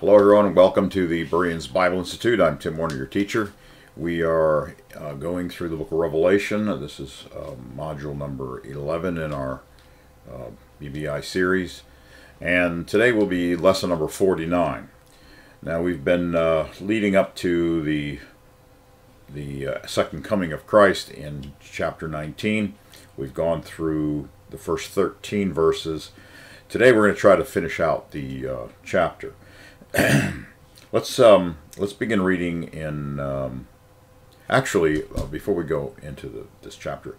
Hello everyone and welcome to the Bereans Bible Institute. I'm Tim Warner, your teacher. We are going through the book of Revelation. This is module number 11 in our BBI series. And today will be lesson number 49. Now we've been leading up to the second coming of Christ in chapter 19. We've gone through the first 13 verses. Today we're going to try to finish out the chapter. Let's begin reading in before we go into this chapter,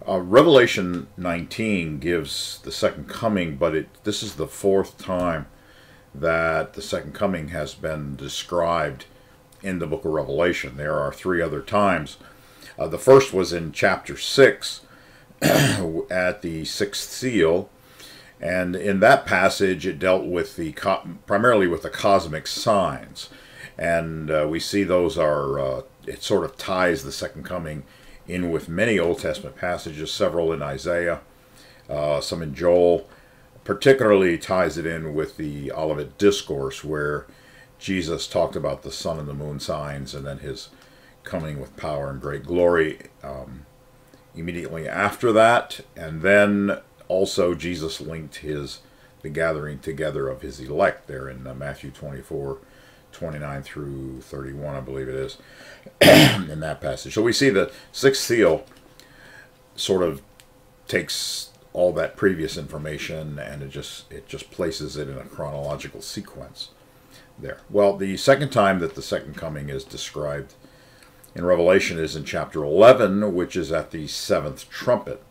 Revelation 19 gives the second coming, but this is the fourth time that the second coming has been described in the book of Revelation. There are three other times. The first was in chapter 6 at the sixth seal. And in that passage, it dealt with primarily with the cosmic signs. And we see those are, it sort of ties the second coming in with many Old Testament passages, several in Isaiah, some in Joel. Particularly ties it in with the Olivet Discourse, where Jesus talked about the sun and the moon signs and then his coming with power and great glory immediately after that. And then also, Jesus linked the gathering together of his elect there in Matthew 24, 29 through 31, I believe it is, in that passage. So we see the sixth seal sort of takes all that previous information and it just places it in a chronological sequence there. Well, the second time that the second coming is described in Revelation is in chapter 11, which is at the seventh trumpet.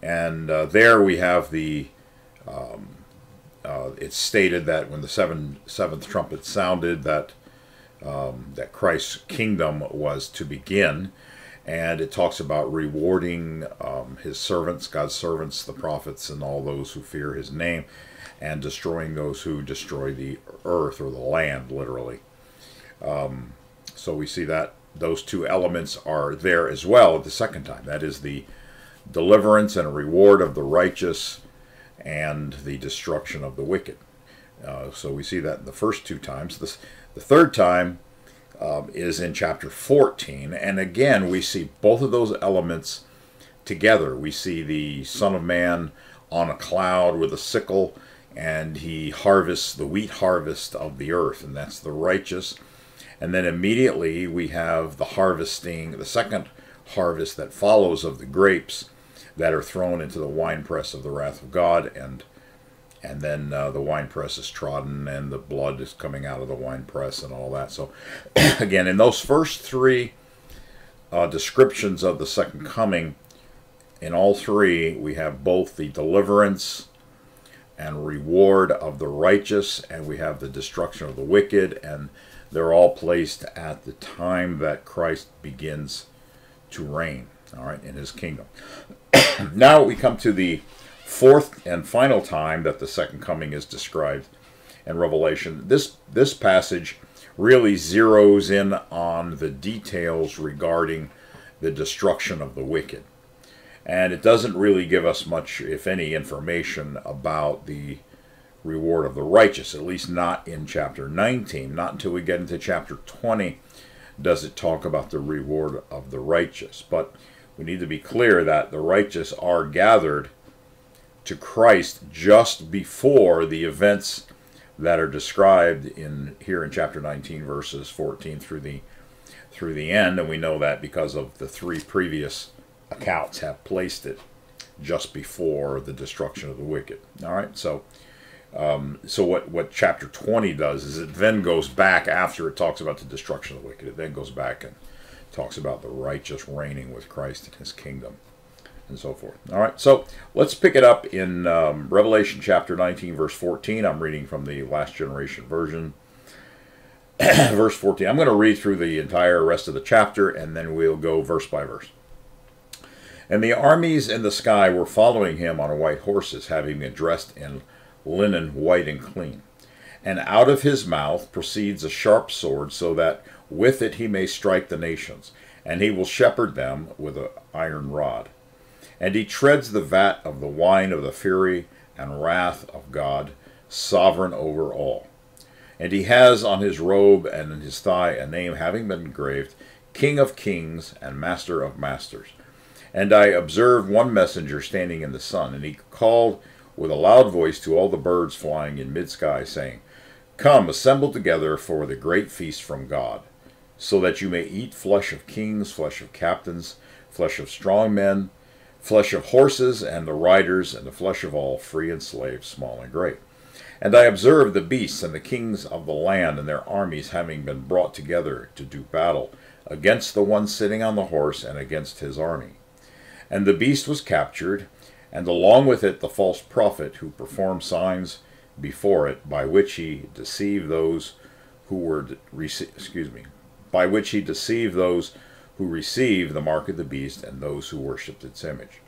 And there we have it's stated that when the seventh trumpet sounded, that Christ's kingdom was to begin, and it talks about rewarding his servants, God's servants, the prophets, and all those who fear his name, and destroying those who destroy the earth or the land, literally. So we see that those two elements are there as well at the second time. That is the deliverance and reward of the righteous and the destruction of the wicked. So we see that in the first two times. The third time is in chapter 14, and again we see both of those elements together. We see the Son of Man on a cloud with a sickle, and he harvests the wheat harvest of the earth, and that's the righteous. And then immediately we have the harvesting, the second harvest that follows of the grapes that are thrown into the winepress of the wrath of God, and then the winepress is trodden and the blood is coming out of the winepress and all that. So again, in those first three descriptions of the second coming, in all three we have both the deliverance and reward of the righteous, and we have the destruction of the wicked, and they're all placed at the time that Christ begins to reign, all right, in his kingdom. Now we come to the fourth and final time that the second coming is described in Revelation. This passage really zeroes in on the details regarding the destruction of the wicked. And it doesn't really give us much, if any, information about the reward of the righteous, at least not in chapter 19. Not until we get into chapter 20 does it talk about the reward of the righteous. But we need to be clear that the righteous are gathered to Christ just before the events that are described here in chapter 19, verses 14 through the end, and we know that because of the three previous accounts have placed it just before the destruction of the wicked. All right, so what chapter 20 does is it then goes back after it talks about the destruction of the wicked. It then goes back and talks about the righteous reigning with Christ in his kingdom and so forth. All right, so let's pick it up in Revelation chapter 19, verse 14. I'm reading from the Last Generation version. Verse 14. I'm going to read through the entire rest of the chapter, and then we'll go verse by verse. And the armies in the sky were following him on white horses, having been dressed in linen white and clean. And out of his mouth proceeds a sharp sword, so that with it he may strike the nations, and he will shepherd them with an iron rod. And he treads the vat of the wine of the fury and wrath of God, sovereign over all. And he has on his robe and in his thigh a name having been engraved, King of Kings and Master of Masters. And I observed one messenger standing in the sun, and he called with a loud voice to all the birds flying in mid-sky, saying, Come, assemble together for the great feast from God, so that you may eat flesh of kings, flesh of captains, flesh of strong men, flesh of horses and the riders, and the flesh of all, free and slave, small and great. And I observed the beasts and the kings of the land and their armies having been brought together to do battle against the one sitting on the horse and against his army. And the beast was captured, and along with it the false prophet who performed signs before it, by which he deceived those who received the mark of the beast and those who worshipped its image.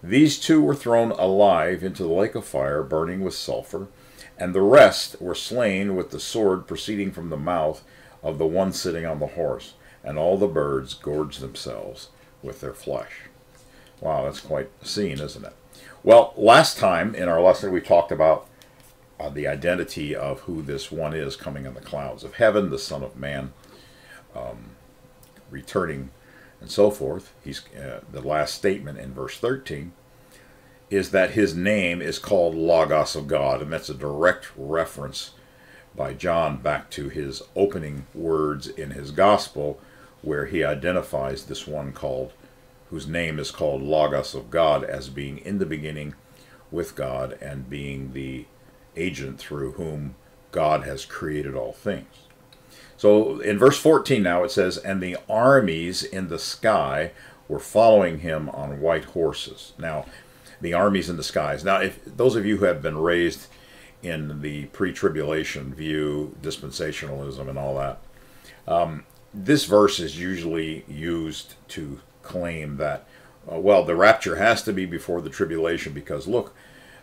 These two were thrown alive into the lake of fire, burning with sulfur, and the rest were slain with the sword proceeding from the mouth of the one sitting on the horse, and all the birds gorged themselves with their flesh. Wow, that's quite a scene, isn't it? Well, last time in our lesson we talked about the identity of who this one is coming in the clouds of heaven, the Son of Man, returning and so forth. He's the last statement in verse 13 is that his name is called Logos of God, and that's a direct reference by John back to his opening words in his gospel, where he identifies this one whose name is called Logos of God as being in the beginning with God and being the agent through whom God has created all things. So in verse 14 now it says, And the armies in the sky were following him on white horses. Now, the armies in the skies. Now, if those of you who have been raised in the pre-tribulation view, dispensationalism and all that, this verse is usually used to claim that, well, the rapture has to be before the tribulation because, look,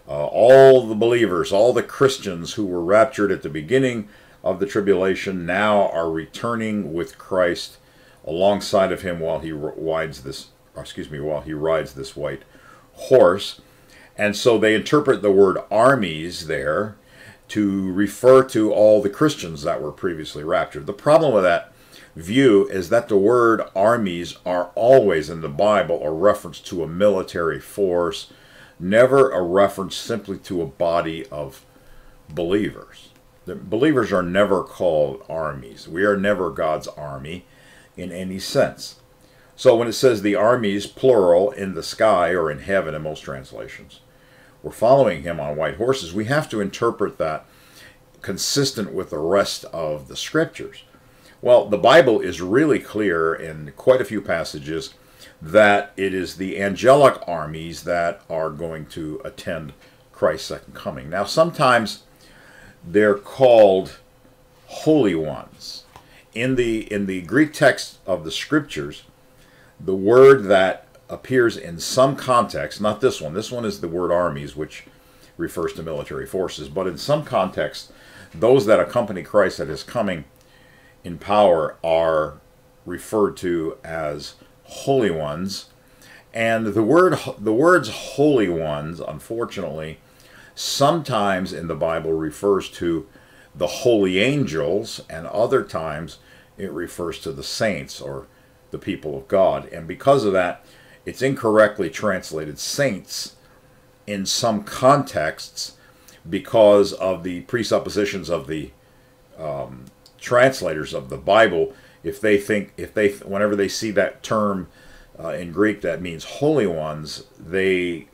all the believers, all the Christians who were raptured at the beginning of the tribulation now are returning with Christ alongside of him while he rides this white horse. And so they interpret the word armies there to refer to all the Christians that were previously raptured. The problem with that view is that the word armies are always in the Bible a reference to a military force, never a reference simply to a body of believers. The believers are never called armies. We are never God's army in any sense. So when it says the armies, plural, in the sky or in heaven in most translations, were following him on white horses, we have to interpret that consistent with the rest of the scriptures. Well, the Bible is really clear in quite a few passages that it is the angelic armies that are going to attend Christ's second coming. Now, sometimes they're called holy ones. In the Greek text of the scriptures, the word that appears in some context, not this one is the word armies, which refers to military forces, but in some context, those that accompany Christ at his coming in power are referred to as holy ones. And the words holy ones, unfortunately, sometimes in the Bible refers to the holy angels, and other times it refers to the saints or the people of God. And because of that, it's incorrectly translated saints in some contexts because of the presuppositions of the translators of the Bible. Whenever they see that term in Greek that means holy ones, they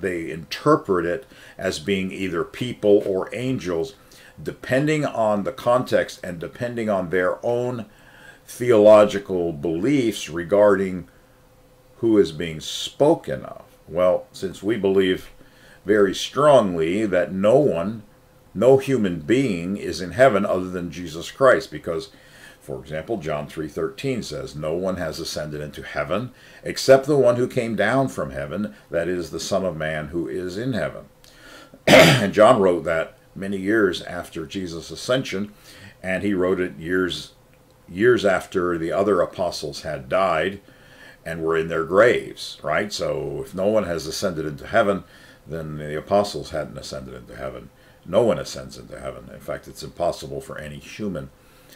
interpret it as being either people or angels, depending on the context and depending on their own theological beliefs regarding who is being spoken of. Well, since we believe very strongly that no human being is in heaven other than Jesus Christ, because, for example, John 3:13 says, No one has ascended into heaven except the one who came down from heaven, that is the Son of Man who is in heaven. And John wrote that many years after Jesus' ascension, and he wrote it years after the other apostles had died and were in their graves, right? So if no one has ascended into heaven, then the apostles hadn't ascended into heaven. No one ascends into heaven. In fact, it's impossible for any human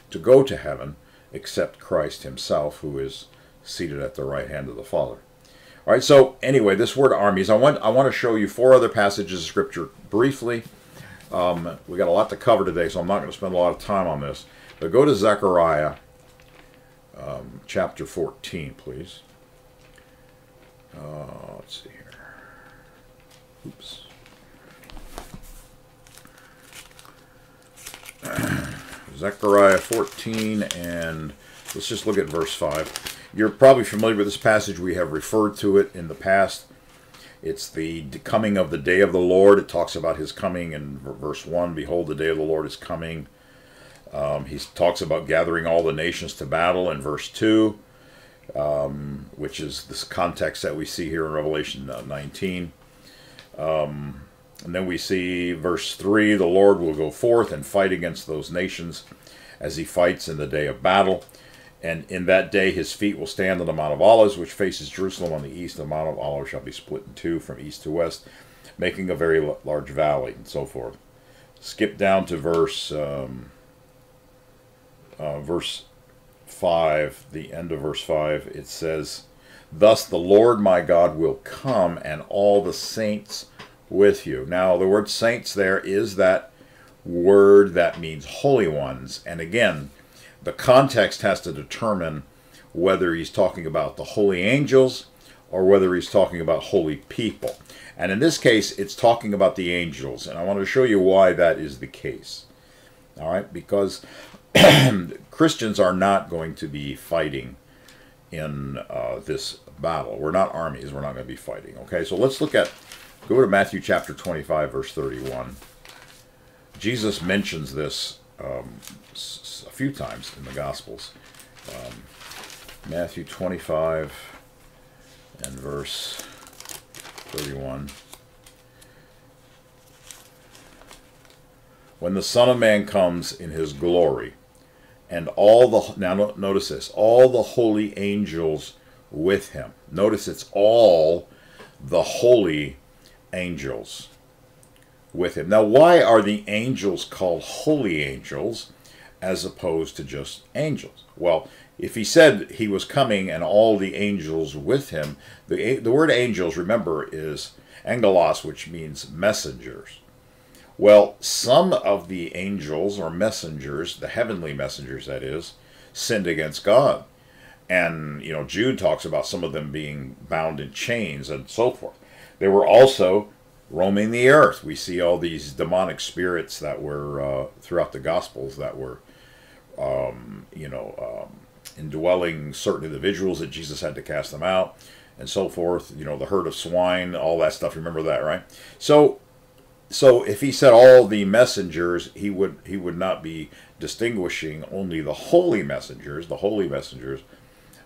to go to heaven except Christ himself, who is seated at the right hand of the Father. All right, so anyway, this word armies, I want to show you 4 other passages of Scripture briefly. We got a lot to cover today, so I'm not going to spend a lot of time on this. But go to Zechariah chapter 14, please. Let's see here. Oops. Zechariah 14, and let's just look at verse 5. You're probably familiar with this passage. We have referred to it in the past. It's the coming of the day of the Lord. It talks about his coming in verse 1. Behold, the day of the Lord is coming. He talks about gathering all the nations to battle in verse 2, which is this context that we see here in Revelation 19. And then we see verse 3, the Lord will go forth and fight against those nations as he fights in the day of battle. And in that day his feet will stand on the Mount of Olives, which faces Jerusalem on the east. The Mount of Olives shall be split in two from east to west, making a very large valley, and so forth. Skip down to verse 5, the end of verse 5. It says, thus the Lord my God will come, and all the saints with you. Now, the word saints there is that word that means holy ones. And again, the context has to determine whether he's talking about the holy angels or whether he's talking about holy people. And in this case, it's talking about the angels. And I want to show you why that is the case. All right, because Christians are not going to be fighting in this battle. We're not armies. We're not going to be fighting. Okay, so let's look at, go to Matthew chapter 25, verse 31. Jesus mentions this a few times in the Gospels. Matthew 25 and verse 31. When the Son of Man comes in his glory, and all the, now notice this, all the holy angels with him. Notice it's all the holy angels with him. Now, why are the angels called holy angels as opposed to just angels? Well, if he said he was coming and all the angels with him, the word angels, remember, is angelos, which means messengers. Well, some of the angels or messengers, the heavenly messengers that is, sinned against God. And, you know, Jude talks about some of them being bound in chains and so forth. They were also roaming the earth. We see all these demonic spirits that were throughout the Gospels that were, indwelling certain individuals that Jesus had to cast them out and so forth. You know, the herd of swine, all that stuff. Remember that, right? So if he said all the messengers, he would not be distinguishing only the holy messengers. The holy messengers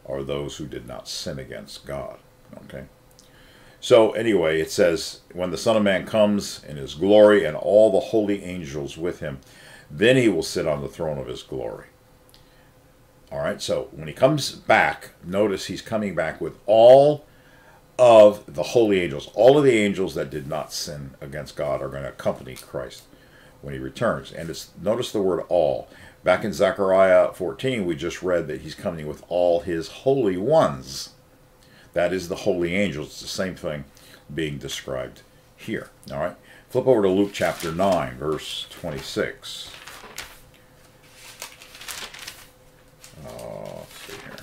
are those who did not sin against God. Okay. So anyway, it says, when the Son of Man comes in his glory and all the holy angels with him, then he will sit on the throne of his glory. All right, so when he comes back, notice he's coming back with all of the holy angels. All of the angels that did not sin against God are going to accompany Christ when he returns. And it's, notice the word all. Back in Zechariah 14, we just read that he's coming with all his holy ones. That is the holy angels. It's the same thing being described here. All right. Flip over to Luke chapter 9, verse 26. Let's see here.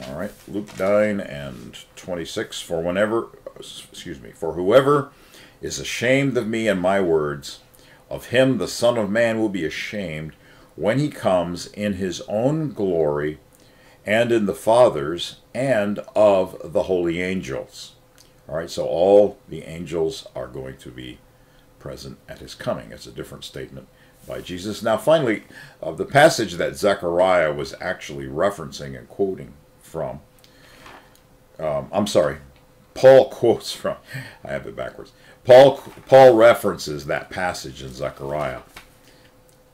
All right. Luke 9 and 26. For whoever is ashamed of me and my words, of him the Son of Man will be ashamed when he comes in his own glory and in the Father's and of the holy angels. All right, so all the angels are going to be present at his coming. It's a different statement by Jesus. Now, finally, the passage that Zechariah was actually referencing and quoting from, Paul quotes from, I have it backwards. Paul references that passage in Zechariah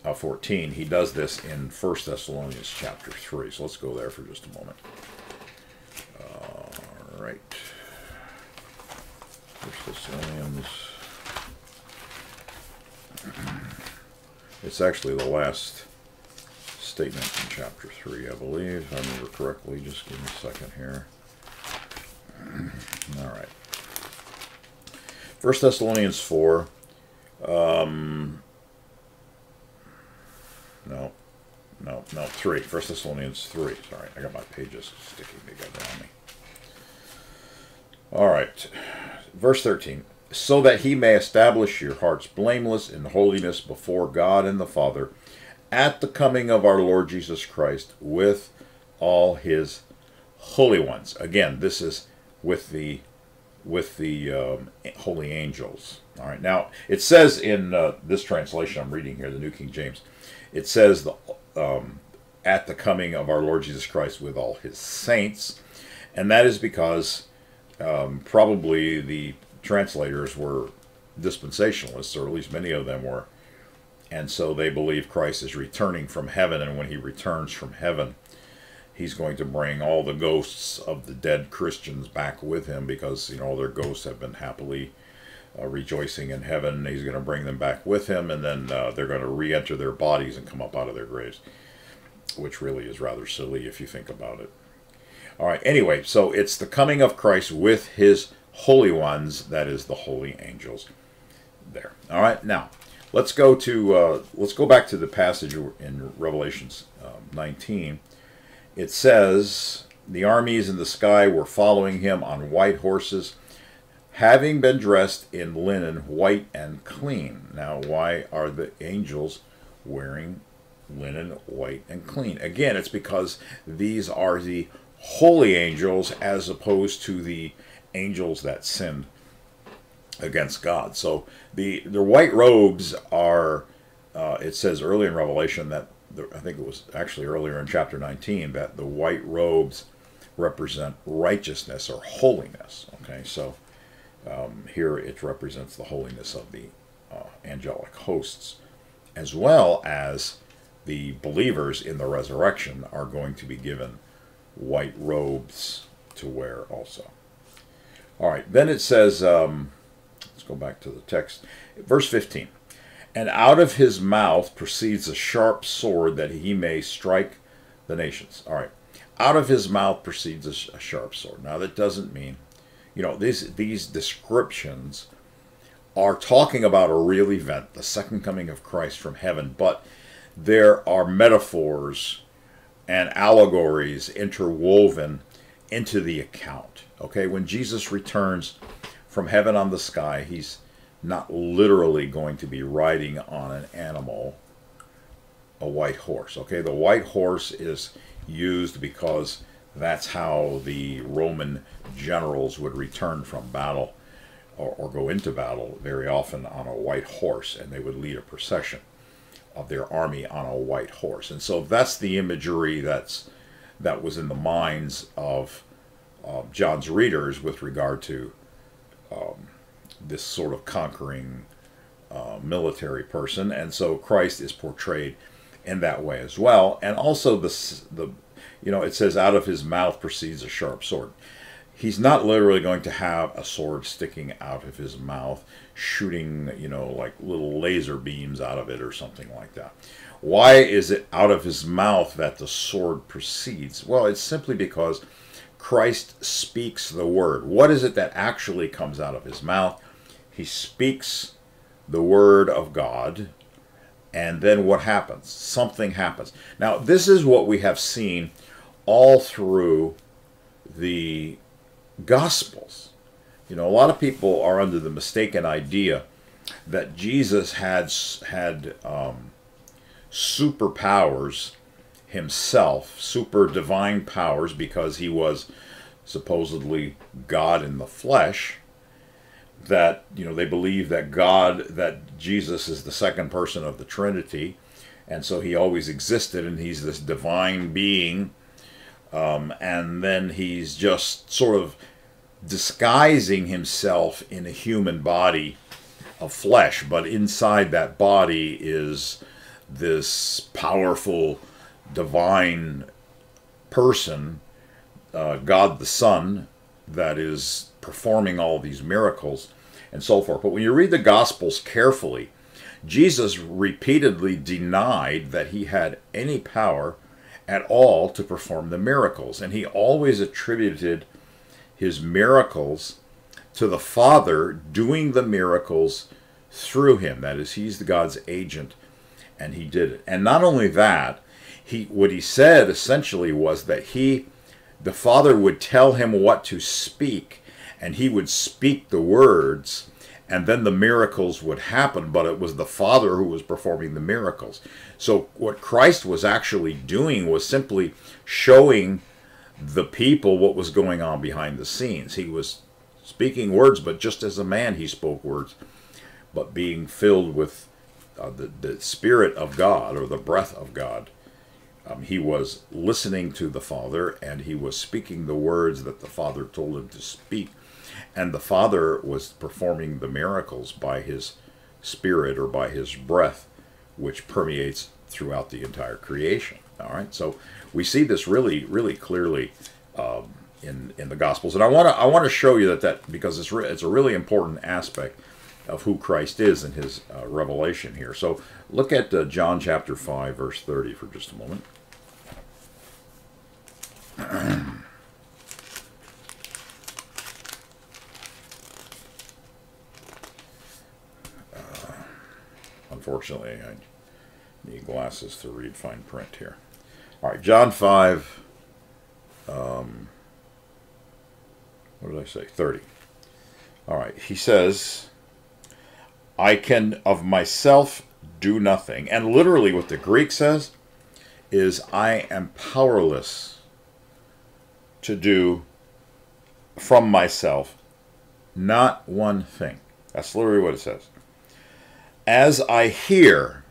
14, he does this in 1 Thessalonians chapter 3. So let's go there for just a moment. All right. 1 Thessalonians. It's actually the last statement in chapter 3, I believe, if I remember correctly. Just give me a second here. All right. 1 Thessalonians 4. No, 3. 1 Thessalonians 3. Sorry, I got my pages sticking together on me. All right. Verse 13. So that he may establish your hearts blameless in holiness before God and the Father at the coming of our Lord Jesus Christ with all his holy ones. Again, this is with the holy angels. All right. Now, it says in this translation I'm reading here, the New King James, it says at the coming of our Lord Jesus Christ with all his saints. And that is because probably the translators were dispensationalists, or at least many of them were. And so they believe Christ is returning from heaven, and when he returns from heaven, he's going to bring all the ghosts of the dead Christians back with him, because, you know, their ghosts have been happily rejoicing in heaven. He's going to bring them back with him, and then they're going to re-enter their bodies and come up out of their graves, which really is rather silly if you think about it. All right, anyway, so it's the coming of Christ with his holy ones, that is the holy angels there. All right, now let's go back to the passage in Revelation 19. It says, the armies in the sky were following him on white horses, having been dressed in linen white and clean. Now, why are the angels wearing linen white and clean? Again, it's because these are the holy angels as opposed to the angels that sinned against God. So the white robes are, it says early in Revelation that, I think it was actually earlier in chapter 19, that the white robes represent righteousness or holiness. Okay, so here it represents the holiness of the angelic hosts, as well as the believers in the resurrection are going to be given white robes to wear also. All right, then it says, let's go back to the text, verse 15. And out of his mouth proceeds a sharp sword that he may strike the nations. All right, out of his mouth proceeds a sharp sword. Now, that doesn't mean, you know, these descriptions are talking about a real event, the second coming of Christ from heaven, but there are metaphors and allegories interwoven into the account. Okay, when Jesus returns from heaven on the sky, he's not literally going to be riding on an animal, a white horse. Okay, the white horse is used because that's how the Roman generals would return from battle or go into battle very often on a white horse, and they would lead a procession of their army on a white horse. And so that's the imagery that was in the minds of John's readers with regard to this sort of conquering military person. And so Christ is portrayed in that way as well. And also it says out of his mouth proceeds a sharp sword. He's not literally going to have a sword sticking out of his mouth, shooting, like little laser beams out of it or something like that. Why is it out of his mouth that the sword proceeds? Well, it's simply because Christ speaks the word. What is it that actually comes out of his mouth? He speaks the word of God, and then what happens? Something happens. Now, this is what we have seen all through the Gospels. A lot of people are under the mistaken idea that Jesus had superpowers himself, super divine powers, because he was supposedly God in the flesh. That they believe that Jesus is the second person of the Trinity, and so he always existed, and he's this divine being, and then he's just sort of disguising himself in a human body of flesh, but inside that body is this powerful divine person, God the Son, that is performing all these miracles and so forth. But when you read the Gospels carefully, Jesus repeatedly denied that he had any power at all to perform the miracles. And he always attributed his miracles to the Father doing the miracles through him. That is, he's the God's agent, and he did it. And not only that, what he said essentially was that the Father would tell him what to speak, and he would speak the words, and then the miracles would happen, but it was the Father who was performing the miracles. So what Christ was actually doing was simply showing the people what was going on behind the scenes. He was speaking words, but just as a man he spoke words, but being filled with the Spirit of God, or the breath of God. He was listening to the Father, and he was speaking the words that the Father told him to speak. And the Father was performing the miracles by his Spirit, or by his breath, which permeates throughout the entire creation. All right, so we see this really, really clearly in the Gospels, and I want to show you that because it's a really important aspect of who Christ is in his revelation here. So look at John chapter 5, verse 30 for just a moment. Unfortunately, I need glasses to read fine print here. All right, John 5, what did I say? 30. All right, he says, I can of myself do nothing. And literally what the Greek says is, I am powerless to do from myself not one thing. That's literally what it says. As I hear,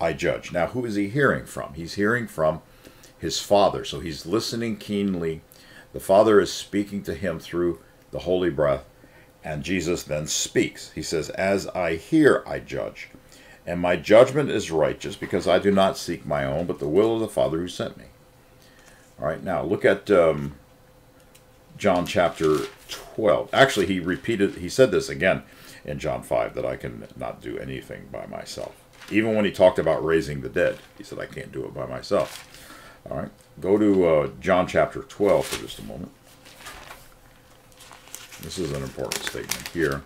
I judge. Now, who is he hearing from? He's hearing from his Father. So he's listening keenly. The Father is speaking to him through the Holy Breath. And Jesus then speaks. He says, as I hear, I judge. And my judgment is righteous, because I do not seek my own, but the will of the Father who sent me. All right, now look at John chapter 12. Actually, he said this again in John 5, that I can not do anything by myself. Even when he talked about raising the dead, he said, I can't do it by myself. All right, go to John chapter 12 for just a moment. This is an important statement here.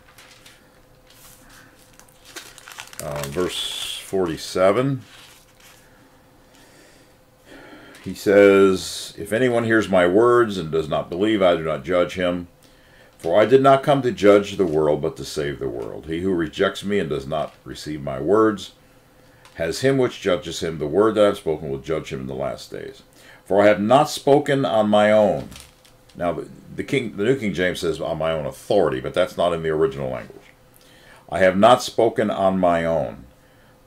Verse 47. He says, if anyone hears my words and does not believe, I do not judge him. For I did not come to judge the world, but to save the world. He who rejects me and does not receive my words has him which judges him. The word that I have spoken will judge him in the last days. For I have not spoken on my own. Now, the New King James says on my own authority, but that's not in the original language. I have not spoken on my own,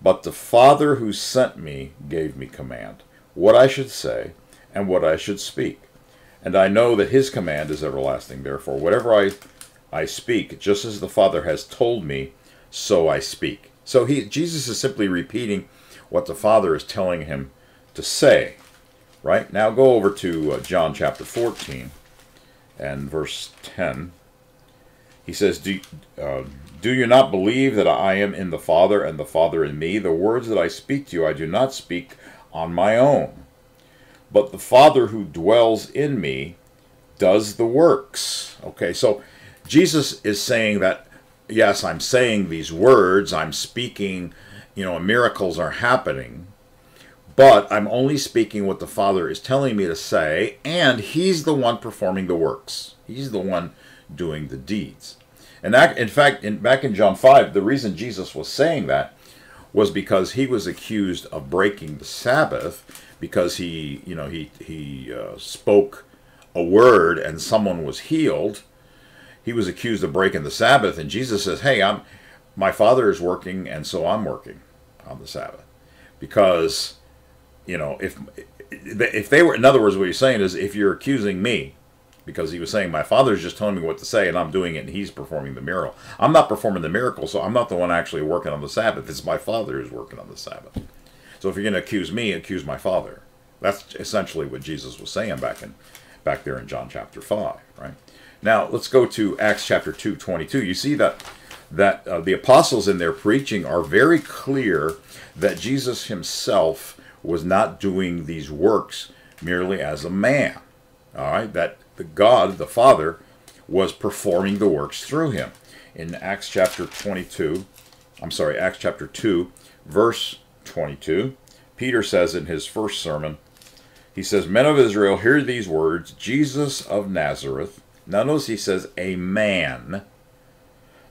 but the Father who sent me gave me command, what I should say and what I should speak. And I know that his command is everlasting. Therefore, whatever I speak, just as the Father has told me, so I speak. So Jesus is simply repeating what the Father is telling him to say. Right? Now go over to John chapter 14 and verse 10. He says, do you not believe that I am in the Father and the Father in me? The words that I speak to you, I do not speak on my own. But the Father who dwells in me does the works. Okay, so Jesus is saying that, yes, I'm saying these words, I'm speaking, miracles are happening, but I'm only speaking what the Father is telling me to say, and he's the one performing the works. He's the one doing the deeds. And that, in fact, back in John 5, the reason Jesus was saying that was because he was accused of breaking the Sabbath, because he spoke a word and someone was healed. He was accused of breaking the Sabbath, and Jesus says, hey, my Father is working, and so I'm working on the Sabbath. Because, if they were, in other words, what he's saying is, if you're accusing me, because he was saying, my Father's just telling me what to say, and I'm doing it, and he's performing the miracle. I'm not performing the miracle, so I'm not the one actually working on the Sabbath. It's my Father who's working on the Sabbath. So if you're going to accuse me, accuse my Father. That's essentially what Jesus was saying back there in John chapter 5, right? Now, let's go to Acts chapter 2:22. You see that the apostles in their preaching are very clear that Jesus himself was not doing these works merely as a man. All right, that the God, the Father, was performing the works through him. In Acts chapter 2, verse 22, Peter says in his first sermon, he says, "Men of Israel, hear these words, Jesus of Nazareth." Now notice he says, "a man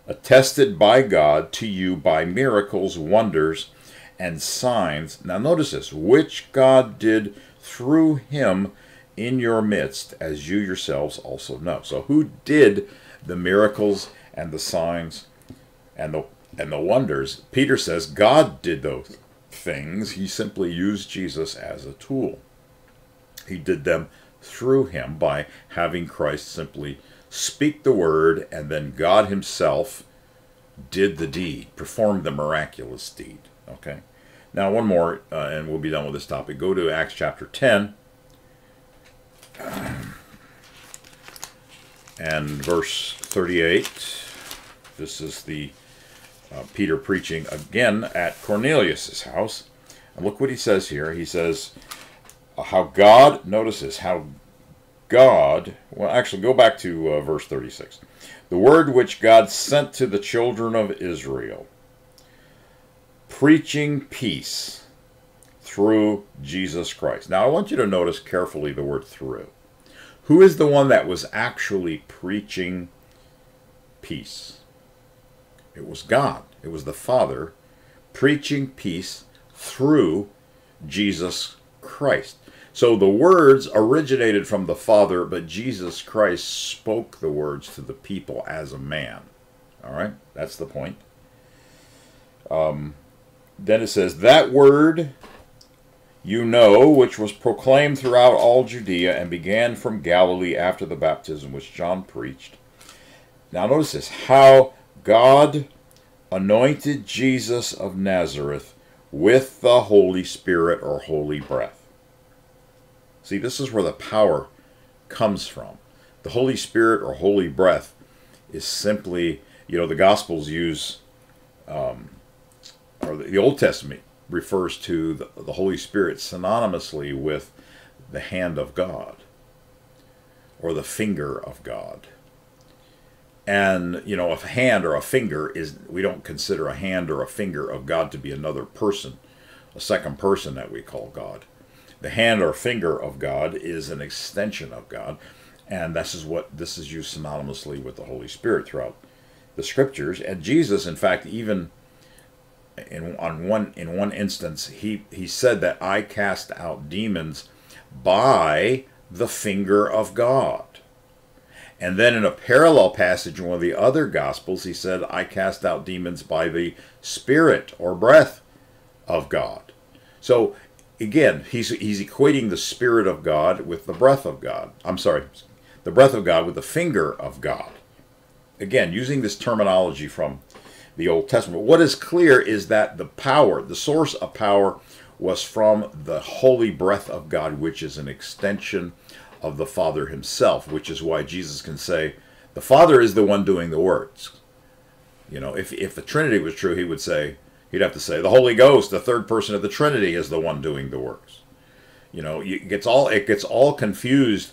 attested by God to you by miracles, wonders, and signs." Now notice this, "which God did through him in your midst, as you yourselves also know." So who did the miracles and the signs and the wonders? Peter says God did those things. He simply used Jesus as a tool. He did them through him by having Christ simply speak the word, and then God himself did the deed, performed the miraculous deed. Okay. Now one more, and we'll be done with this topic. Go to Acts chapter 10 and verse 38. This is the Peter preaching again at Cornelius' house. And look what he says here. He says, how God, notice this, how God, well, actually go back to verse 36. "The word which God sent to the children of Israel, preaching peace through Jesus Christ." Now I want you to notice carefully the word "through." Who is the one that was actually preaching peace? It was God. It was the Father preaching peace through Jesus Christ. So the words originated from the Father, but Jesus Christ spoke the words to the people as a man. All right? That's the point. Then it says, "That word you know, which was proclaimed throughout all Judea and began from Galilee after the baptism which John preached." Now notice this, how God anointed Jesus of Nazareth with the Holy Spirit or holy breath. See, this is where the power comes from. The Holy Spirit or holy breath is simply, the Gospels use, or the Old Testament refers to the Holy Spirit synonymously with the hand of God or the finger of God. And, a hand or a finger we don't consider a hand or a finger of God to be another person, a second person that we call God. The hand or finger of God is an extension of God, and this is used synonymously with the Holy Spirit throughout the Scriptures. And Jesus, in fact, even in one instance, he said that I cast out demons by the finger of God. And then in a parallel passage in one of the other Gospels, he said, I cast out demons by the Spirit or breath of God. So again, he's equating the Spirit of God with the breath of God. I'm sorry, the breath of God with the finger of God. Again, using this terminology from the Old Testament. What is clear is that the power, the source of power, was from the holy breath of God, which is an extension of the Father himself, which is why Jesus can say, the Father is the one doing the works. If the Trinity was true, he'd have to say, the Holy Ghost, the third person of the Trinity, is the one doing the works. It gets all confused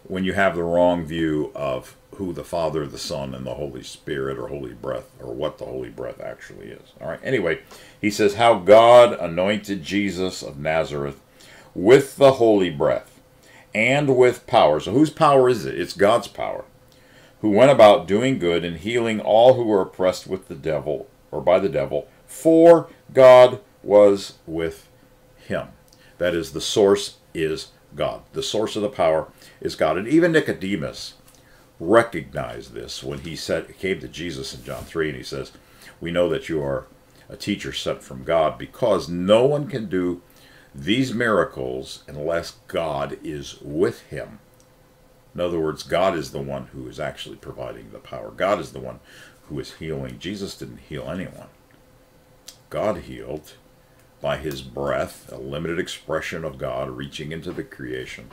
when you have the wrong view of who the Father, the Son, and the Holy Spirit or holy breath, or what the holy breath actually is. All right. Anyway, he says how God anointed Jesus of Nazareth with the holy breath and with power. So whose power is it? It's God's power. Who went about doing good and healing all who were oppressed with the devil, or by the devil, for God was with him. That is, the source is God. The source of the power is God. And even Nicodemus recognized this when he came to Jesus in John 3, and he says, we know that you are a teacher sent from God, because no one can do these miracles unless God is with him. In other words, God is the one who is actually providing the power. God is the one who is healing. Jesus didn't heal anyone. God healed. by his breath, a limited expression of God reaching into the creation.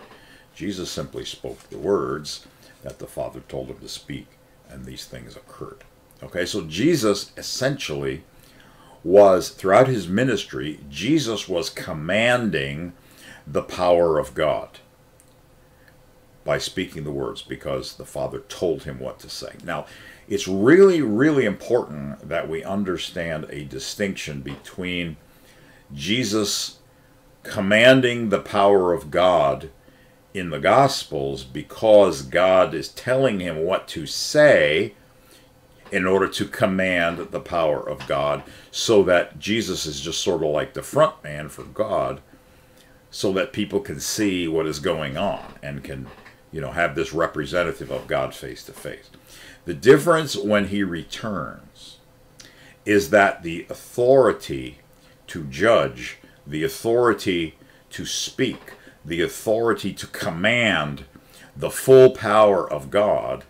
Jesus simply spoke the words that the Father told him to speak, and these things occurred. Okay, so Jesus essentially was, throughout his ministry, Jesus was commanding the power of God by speaking the words, because the Father told him what to say. Now, it's really, really important that we understand a distinction between Jesus commanding the power of God in the Gospels because God is telling him what to say in order to command the power of God, so that Jesus is just sort of like the front man for God, so that people can see what is going on and can, have this representative of God face to face. The difference when he returns is that the authority to judge, the authority to speak, the authority to command the full power of God,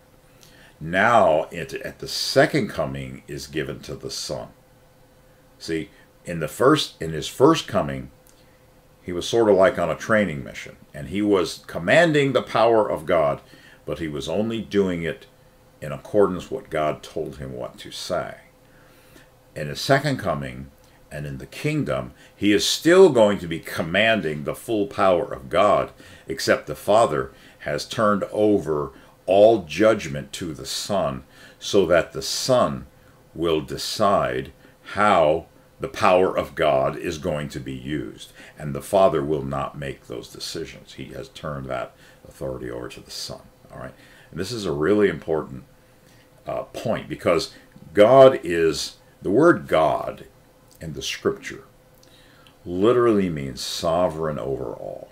now at the second coming is given to the Son. See, in his first coming, he was sort of like on a training mission, and he was commanding the power of God, but he was only doing it in accordance with what God told him what to say. In his second coming, and in the kingdom, he is still going to be commanding the full power of God, except the Father has turned over all judgment to the Son, so that the Son will decide how the power of God is going to be used, and the Father will not make those decisions. He has turned that authority over to the Son. All right, and this is a really important point, because God is, the word God in the Scripture literally means sovereign over all.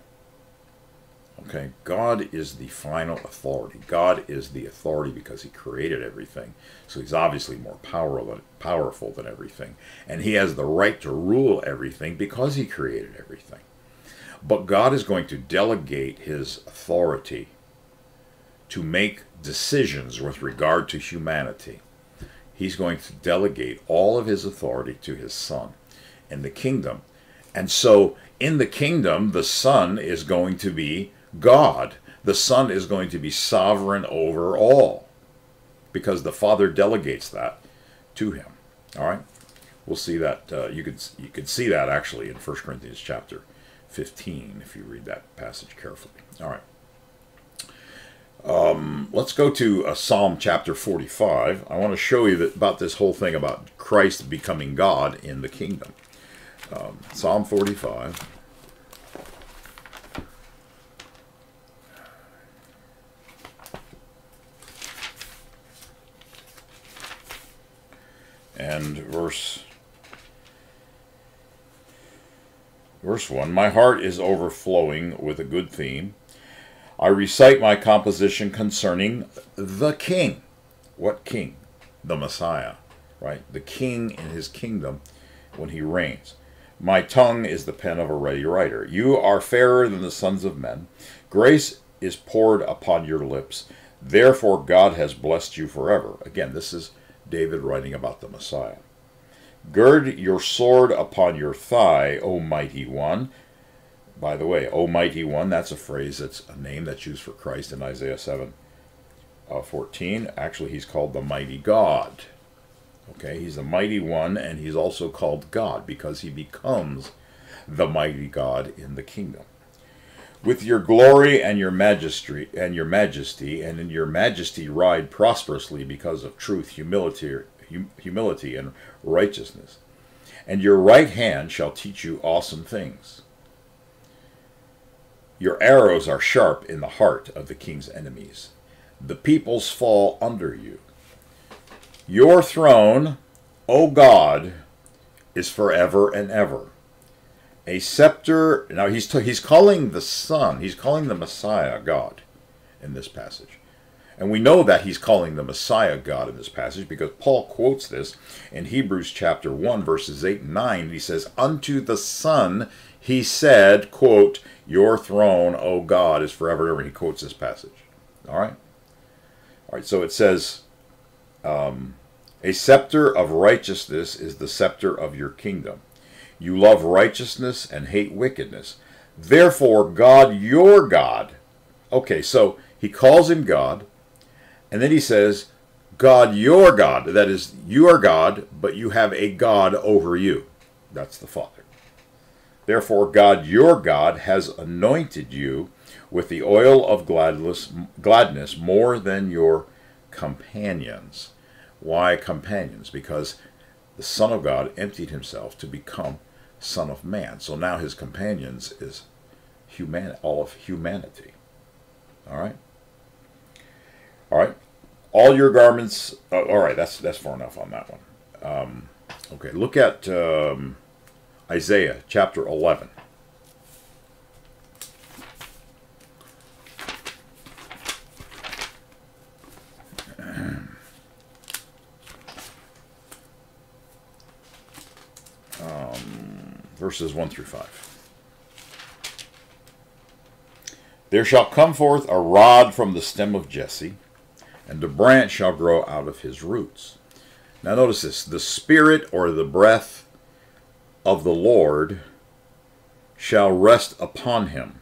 Okay, God is the final authority. God is the authority because he created everything. So he's obviously more powerful than everything. And he has the right to rule everything because he created everything. But God is going to delegate his authority to make decisions with regard to humanity. He's going to delegate all of his authority to his Son in the kingdom. And so in the kingdom, the Son is going to be God. The Son is going to be sovereign over all, because the Father delegates that to him. All right, we'll see that. You could see that actually in 1 Corinthians chapter 15 if you read that passage carefully. All right. Let's go to Psalm chapter 45. I want to show you about this whole thing about Christ becoming God in the kingdom. Psalm 45. And verse 1, my heart is overflowing with a good theme. I recite my composition concerning the King. What King? The Messiah, right? The King in his kingdom when he reigns. My tongue is the pen of a ready writer. You are fairer than the sons of men. Grace is poured upon your lips. Therefore God has blessed you forever. Again, this is David writing about the Messiah. Gird your sword upon your thigh, O mighty one. By the way, O mighty one, that's a phrase, that's a name that's used for Christ in Isaiah 7:14. Actually, he's called the mighty God. Okay, he's the mighty one, and he's also called God because he becomes the mighty God in the kingdom. With your glory and your majesty, and in your majesty ride prosperously because of truth, humility, and righteousness. And your right hand shall teach you awesome things. Your arrows are sharp in the heart of the king's enemies. The peoples fall under you. Your throne, O God, is forever and ever. A scepter. Now he's calling the Son, he's calling the Messiah God in this passage. And we know that he's calling the Messiah God in this passage because Paul quotes this in Hebrews chapter 1, verses 8 and 9. He says, unto the Son he said, quote, your throne, O God, is forever and ever. He quotes this passage. All right? All right, so it says, a scepter of righteousness is the scepter of your kingdom. You love righteousness and hate wickedness. Therefore, God, your God. Okay, so he calls him God, and then he says, God, your God. That is, you are God, but you have a God over you. That's the Father. Therefore, God, your God, has anointed you with the oil of gladness more than your companions. Why companions? Because the Son of God emptied himself to become Son of Man. So now his companions is all of humanity. All right? All right. All your garments... all right, that's far enough on that one. Okay, look at Isaiah chapter 11. Verses 1 through 5. There shall come forth a rod from the stem of Jesse, and a branch shall grow out of his roots. Now notice this. The Spirit or the breath of the Lord shall rest upon him.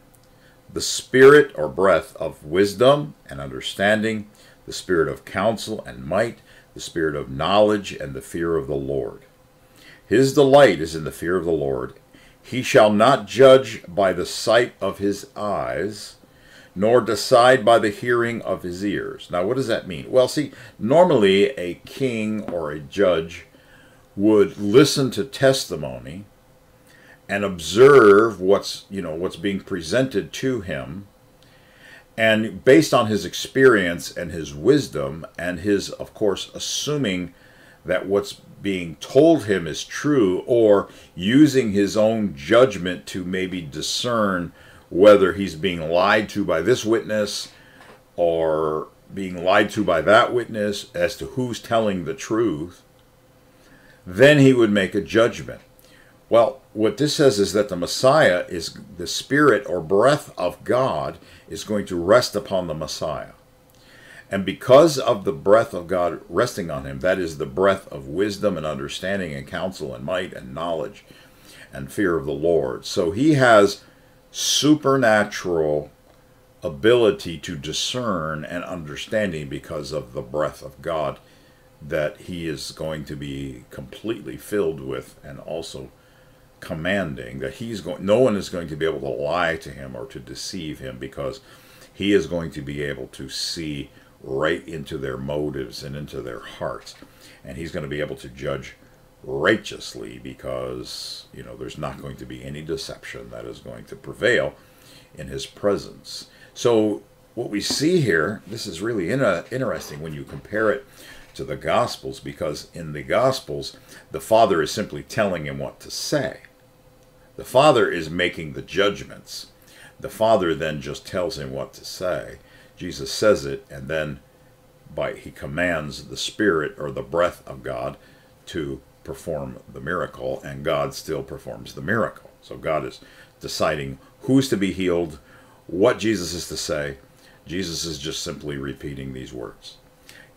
The Spirit or breath of wisdom and understanding, the Spirit of counsel and might, the Spirit of knowledge and the fear of the Lord. His delight is in the fear of the Lord. He shall not judge by the sight of his eyes, nor decide by the hearing of his ears. Now, what does that mean? Well, see, normally a king or a judge would listen to testimony and observe what's being presented to him, and based on his experience and his wisdom and his, of course, assuming that what's being told him is true, or using his own judgment to maybe discern whether he's being lied to by this witness or being lied to by that witness as to who's telling the truth, then he would make a judgment. Well, what this says is that the Messiah is the Spirit or breath of God is going to rest upon the Messiah. And because of the breath of God resting on him, that is the breath of wisdom and understanding and counsel and might and knowledge and fear of the Lord. So he has supernatural ability to discern and understanding because of the breath of God that he is going to be completely filled with, and also commanding that no one is going to be able to lie to him or to deceive him, because he is going to be able to see right into their motives and into their hearts, and he's going to be able to judge righteously, because there's not going to be any deception that is going to prevail in his presence. So what we see here, this is really interesting when you compare it to the Gospels, because in the Gospels the Father is simply telling him what to say. The Father is making the judgments. The Father then just tells him what to say. Jesus says it, and then he commands the Spirit or the breath of God to perform the miracle, and God still performs the miracle. So God is deciding who's to be healed, what Jesus is to say. Jesus is just simply repeating these words.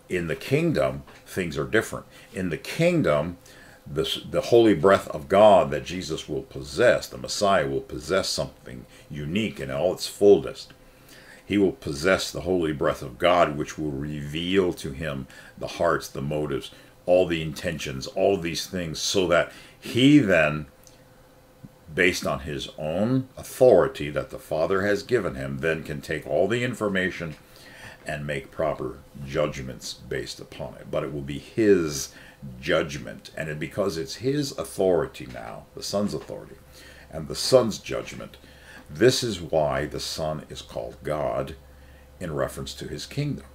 In the kingdom, things are different. In the kingdom, the holy breath of God that Jesus will possess, the Messiah will possess something unique in all its fullness. He will possess the holy breath of God, which will reveal to him the hearts, the motives, all the intentions, all these things, so that he then, based on his own authority that the Father has given him, then can take all the information and make proper judgments based upon it. But it will be his judgment, and because it's his authority now, the Son's authority, and the Son's judgment, this is why the Son is called God in reference to his kingdom.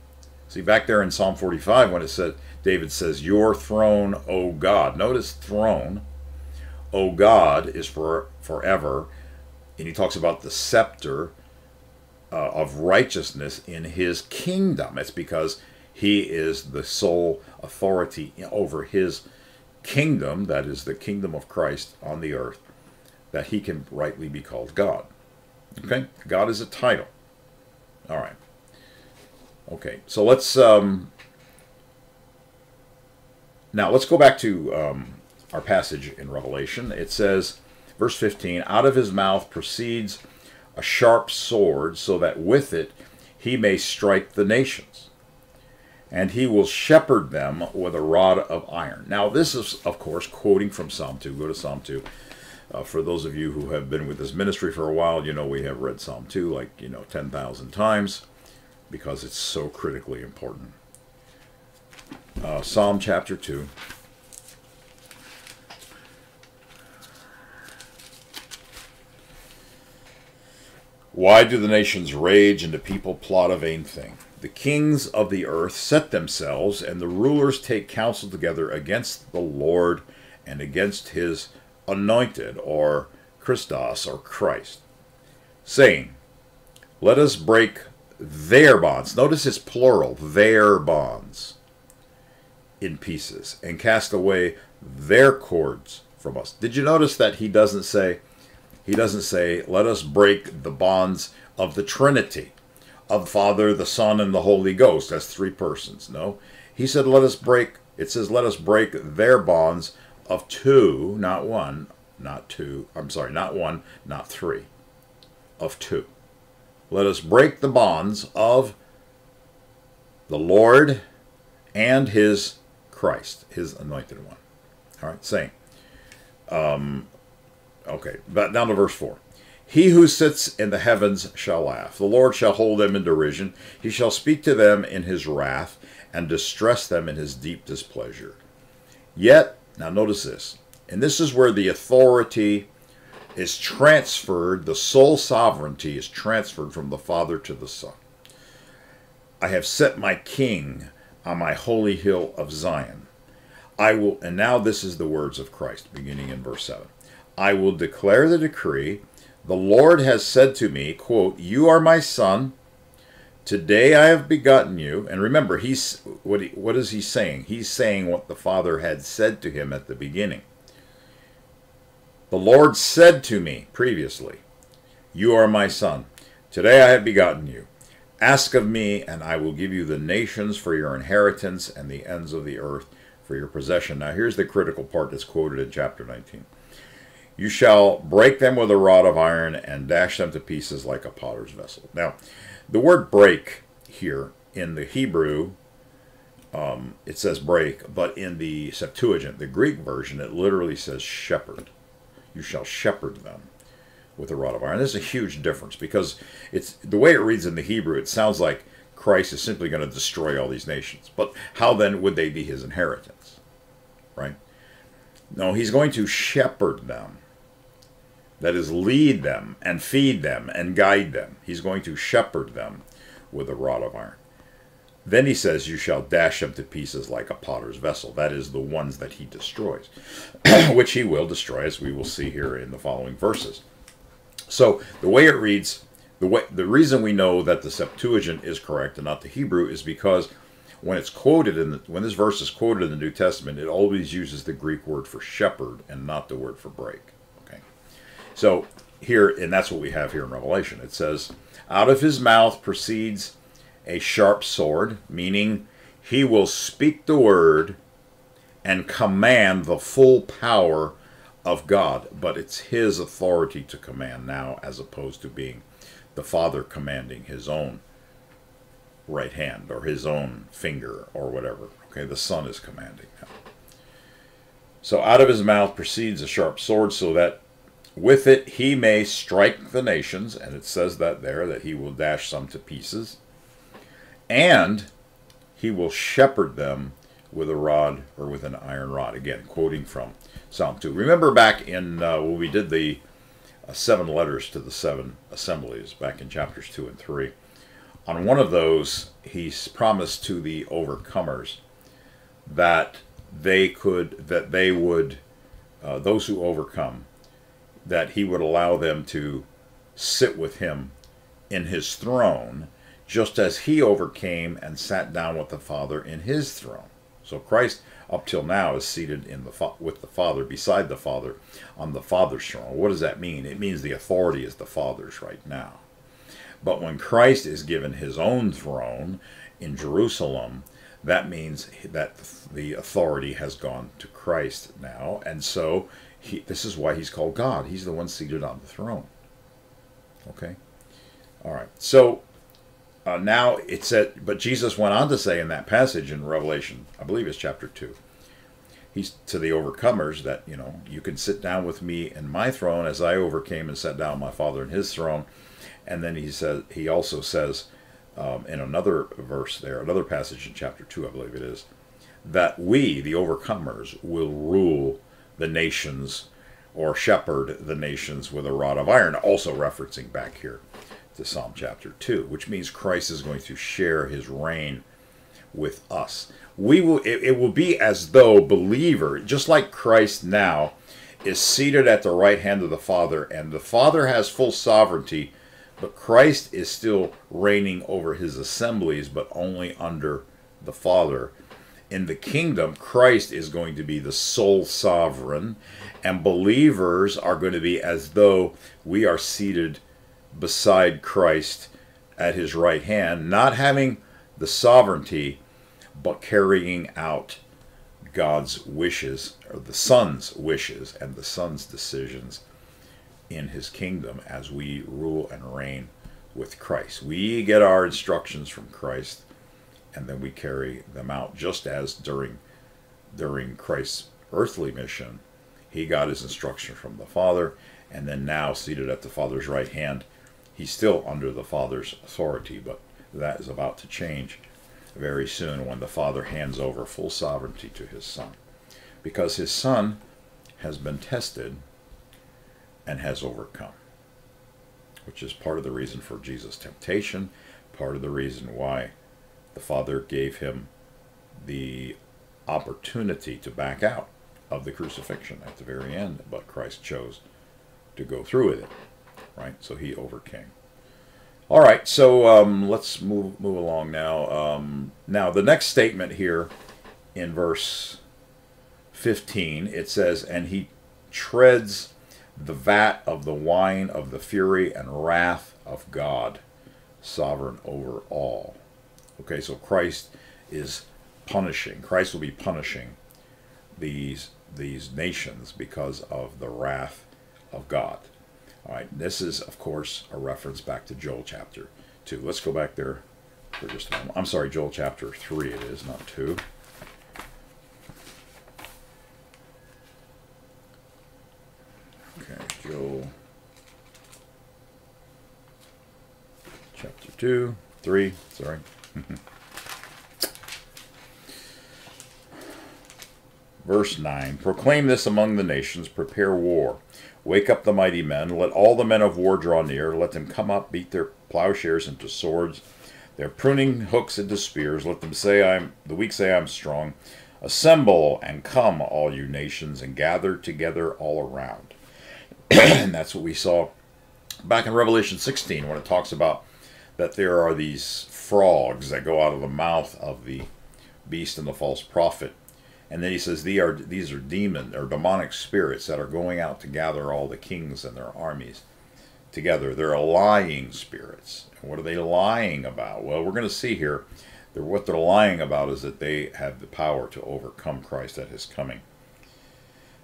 See, back there in Psalm 45, when it said, David says, "Your throne, O God." Notice throne, O God, is forever. And he talks about the scepter of righteousness in his kingdom. It's because he is the sole authority over his kingdom, that is the kingdom of Christ on the earth, that he can rightly be called God. Okay? God is a title. All right. Okay, so let's now let's go back to our passage in Revelation. It says, verse 15, out of his mouth proceeds a sharp sword, so that with it he may strike the nations. And he will shepherd them with a rod of iron. Now, this is, of course, quoting from Psalm 2. Go to Psalm 2. For those of you who have been with this ministry for a while, you know we have read Psalm 2 like, 10,000 times because it's so critically important. Psalm chapter 2. Why do the nations rage and the people plot a vain thing? The kings of the earth set themselves, and the rulers take counsel together against the Lord and against his anointed, or Christos, or Christ, saying, let us break their bonds. Notice it's plural, their bonds, in pieces, and cast away their cords from us. Did you notice that he doesn't say, let us break the bonds of the Trinity, of the Father, the Son, and the Holy Ghost. That's three persons. No, he said, let us break their bonds of two, not one, not two. I'm sorry, not one, not three, of two. Let us break the bonds of the Lord and his Christ, his anointed one. All right, saying, okay, but down to verse 4. He who sits in the heavens shall laugh. The Lord shall hold them in derision. He shall speak to them in his wrath and distress them in his deep displeasure. Yet, now notice this, and this is where the authority is transferred, the sole sovereignty is transferred from the Father to the Son. I have set my king on my holy hill of Zion. I will, and now this is the words of Christ, beginning in verse 7. I will declare the decree. The Lord has said to me, quote, you are my son. Today I have begotten you. And remember, what is he saying? He's saying what the Father had said to him at the beginning. The Lord said to me previously, you are my son. Today I have begotten you. Ask of me, and I will give you the nations for your inheritance and the ends of the earth for your possession. Now here's the critical part that's quoted in chapter 19. You shall break them with a rod of iron and dash them to pieces like a potter's vessel. Now, the word break here in the Hebrew, it says break, but in the Septuagint, the Greek version, it literally says shepherd. You shall shepherd them with a rod of iron. There's a huge difference because it's the way it reads in the Hebrew, it sounds like Christ is simply going to destroy all these nations. But how then would they be his inheritance? Right? No, he's going to shepherd them. That is, lead them and feed them and guide them. He's going to shepherd them with a rod of iron. Then he says, you shall dash them to pieces like a potter's vessel. That is, the ones that he destroys, which he will destroy, as we will see here in the following verses. So the way it reads, the reason we know that the Septuagint is correct and not the Hebrew is because when it's quoted when this verse is quoted in the New Testament, it always uses the Greek word for shepherd and not the word for break. Okay, so here, and that's what we have here in Revelation. It says, out of his mouth proceeds a sharp sword, meaning he will speak the word and command the full power of God. But it's his authority to command now, as opposed to being the Father commanding his own right hand or his own finger or whatever. Okay, the Son is commanding now. So out of his mouth proceeds a sharp sword, so that with it he may strike the nations, and it says that there, that he will dash some to pieces, and he will shepherd them with a rod, or with an iron rod. Again, quoting from Psalm 2. Remember back in when we did the 7 letters to the 7 assemblies, back in chapters 2 and 3, on one of those, he's promised to the overcomers that those who overcome, that he would allow them to sit with him in his throne, just as he overcame and sat down with the Father in his throne. So Christ, up till now, is seated with the Father, beside the Father, on the Father's throne. What does that mean? It means the authority is the Father's right now. But when Christ is given his own throne in Jerusalem, that means that the authority has gone to Christ now. And so this is why he's called God. He's the one seated on the throne. Okay? All right. So now it said, but Jesus went on to say in that passage in Revelation, I believe it's chapter 2, he's to the overcomers that, you can sit down with me in my throne as I overcame and sat down with my Father in his throne. And then he also says in another verse there, another passage in chapter 2, I believe it is, that we, the overcomers, will rule the nations or shepherd the nations with a rod of iron, also referencing back here to Psalm chapter 2, which means Christ is going to share his reign with us. It will be as though believer, just like Christ now, is seated at the right hand of the Father, and the Father has full sovereignty, but Christ is still reigning over his assemblies, but only under the Father. In the kingdom, Christ is going to be the sole sovereign, and believers are going to be as though we are seated beside Christ at his right hand, not having the sovereignty, but carrying out God's wishes, or the Son's wishes and the Son's decisions in his kingdom as we rule and reign with Christ. We get our instructions from Christ, and then we carry them out, just as during Christ's earthly mission, he got his instruction from the Father, and then now seated at the Father's right hand, he's still under the Father's authority, but that is about to change very soon when the Father hands over full sovereignty to his Son, because his Son has been tested and has overcome, which is part of the reason for Jesus' temptation, part of the reason why the Father gave him the opportunity to back out of the crucifixion at the very end, but Christ chose to go through with it, right? So he overcame. All right, so let's move along now. Now, the next statement here in verse 15, it says, and he treads the vat of the wine of the fury and wrath of God, sovereign over all. Okay, so Christ is punishing. Christ will be punishing these nations because of the wrath of God. All right, this is, of course, a reference back to Joel chapter 2. Let's go back there for just a moment. I'm sorry, Joel chapter 3 it is, not 2. Okay, Joel chapter 2, 3, sorry. Verse 9, proclaim this among the nations, prepare war. Wake up the mighty men, let all the men of war draw near, let them come up, beat their plowshares into swords, their pruning hooks into spears, let them say, the weak say I'm strong. Assemble and come, all you nations, and gather together all around. And that's what we saw back in Revelation 16 when it talks about that there are these frogs that go out of the mouth of the beast and the false prophet. And then he says these are demon or demonic spirits that are going out to gather all the kings and their armies together. They're lying spirits. And what are they lying about? Well, we're going to see here what they're lying about is that they have the power to overcome Christ at his coming.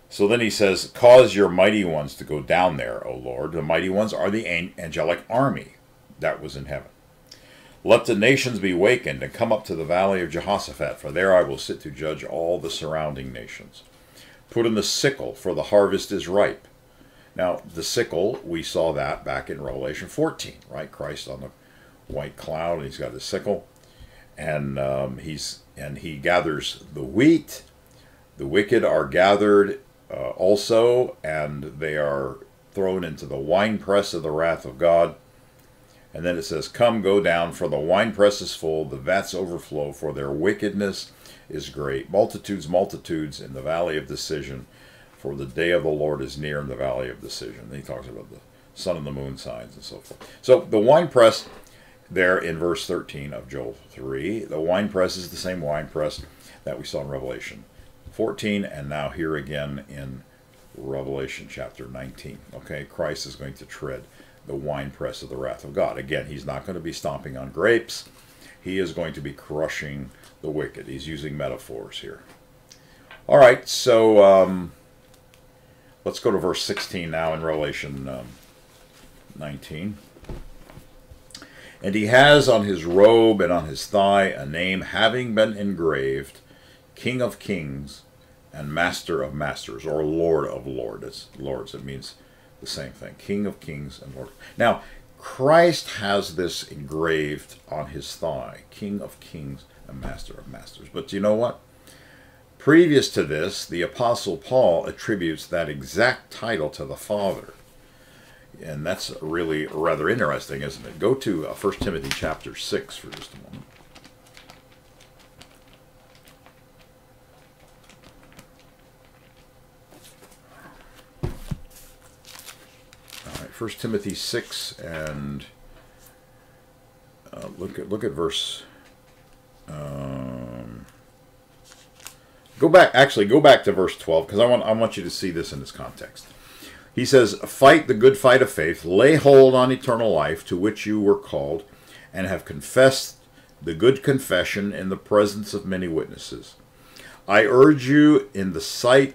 So then he says, cause your mighty ones to go down there, O Lord. The mighty ones are the angelic army that was in heaven. Let the nations be wakened and come up to the valley of Jehoshaphat, for there I will sit to judge all the surrounding nations. Put in the sickle, for the harvest is ripe. Now, the sickle, we saw that back in Revelation 14, right? Christ on the white cloud, and he's got his sickle, and he gathers the wheat. The wicked are gathered also, and they are thrown into the winepress of the wrath of God. And then it says, come, go down, for the winepress is full, the vats overflow, for their wickedness is great. Multitudes, multitudes in the valley of decision, for the day of the Lord is near in the valley of decision. And he talks about the sun and the moon signs and so forth. So the winepress there in verse 13 of Joel 3, the winepress is the same winepress that we saw in Revelation 14, and now here again in Revelation chapter 19. Okay, Christ is going to tread the winepress of the wrath of God. Again, he's not going to be stomping on grapes. he is going to be crushing the wicked. He's using metaphors here. All right, so let's go to verse 16 now in Revelation 19. And he has on his robe and on his thigh a name having been engraved, King of Kings and Master of Masters, or Lord of Lords. It means the same thing. King of Kings and Lord. Now, Christ has this engraved on his thigh, King of Kings and Master of Masters. But you know what? Previous to this, the Apostle Paul attributes that exact title to the Father. And that's really rather interesting, isn't it? Go to 1 Timothy chapter 6 for just a moment. All right, 1 Timothy 6, and look at verse. Go back to verse 12, because I want you to see this in its context. He says, "Fight the good fight of faith, lay hold on eternal life, to which you were called, and have confessed the good confession in the presence of many witnesses. I urge you in the sight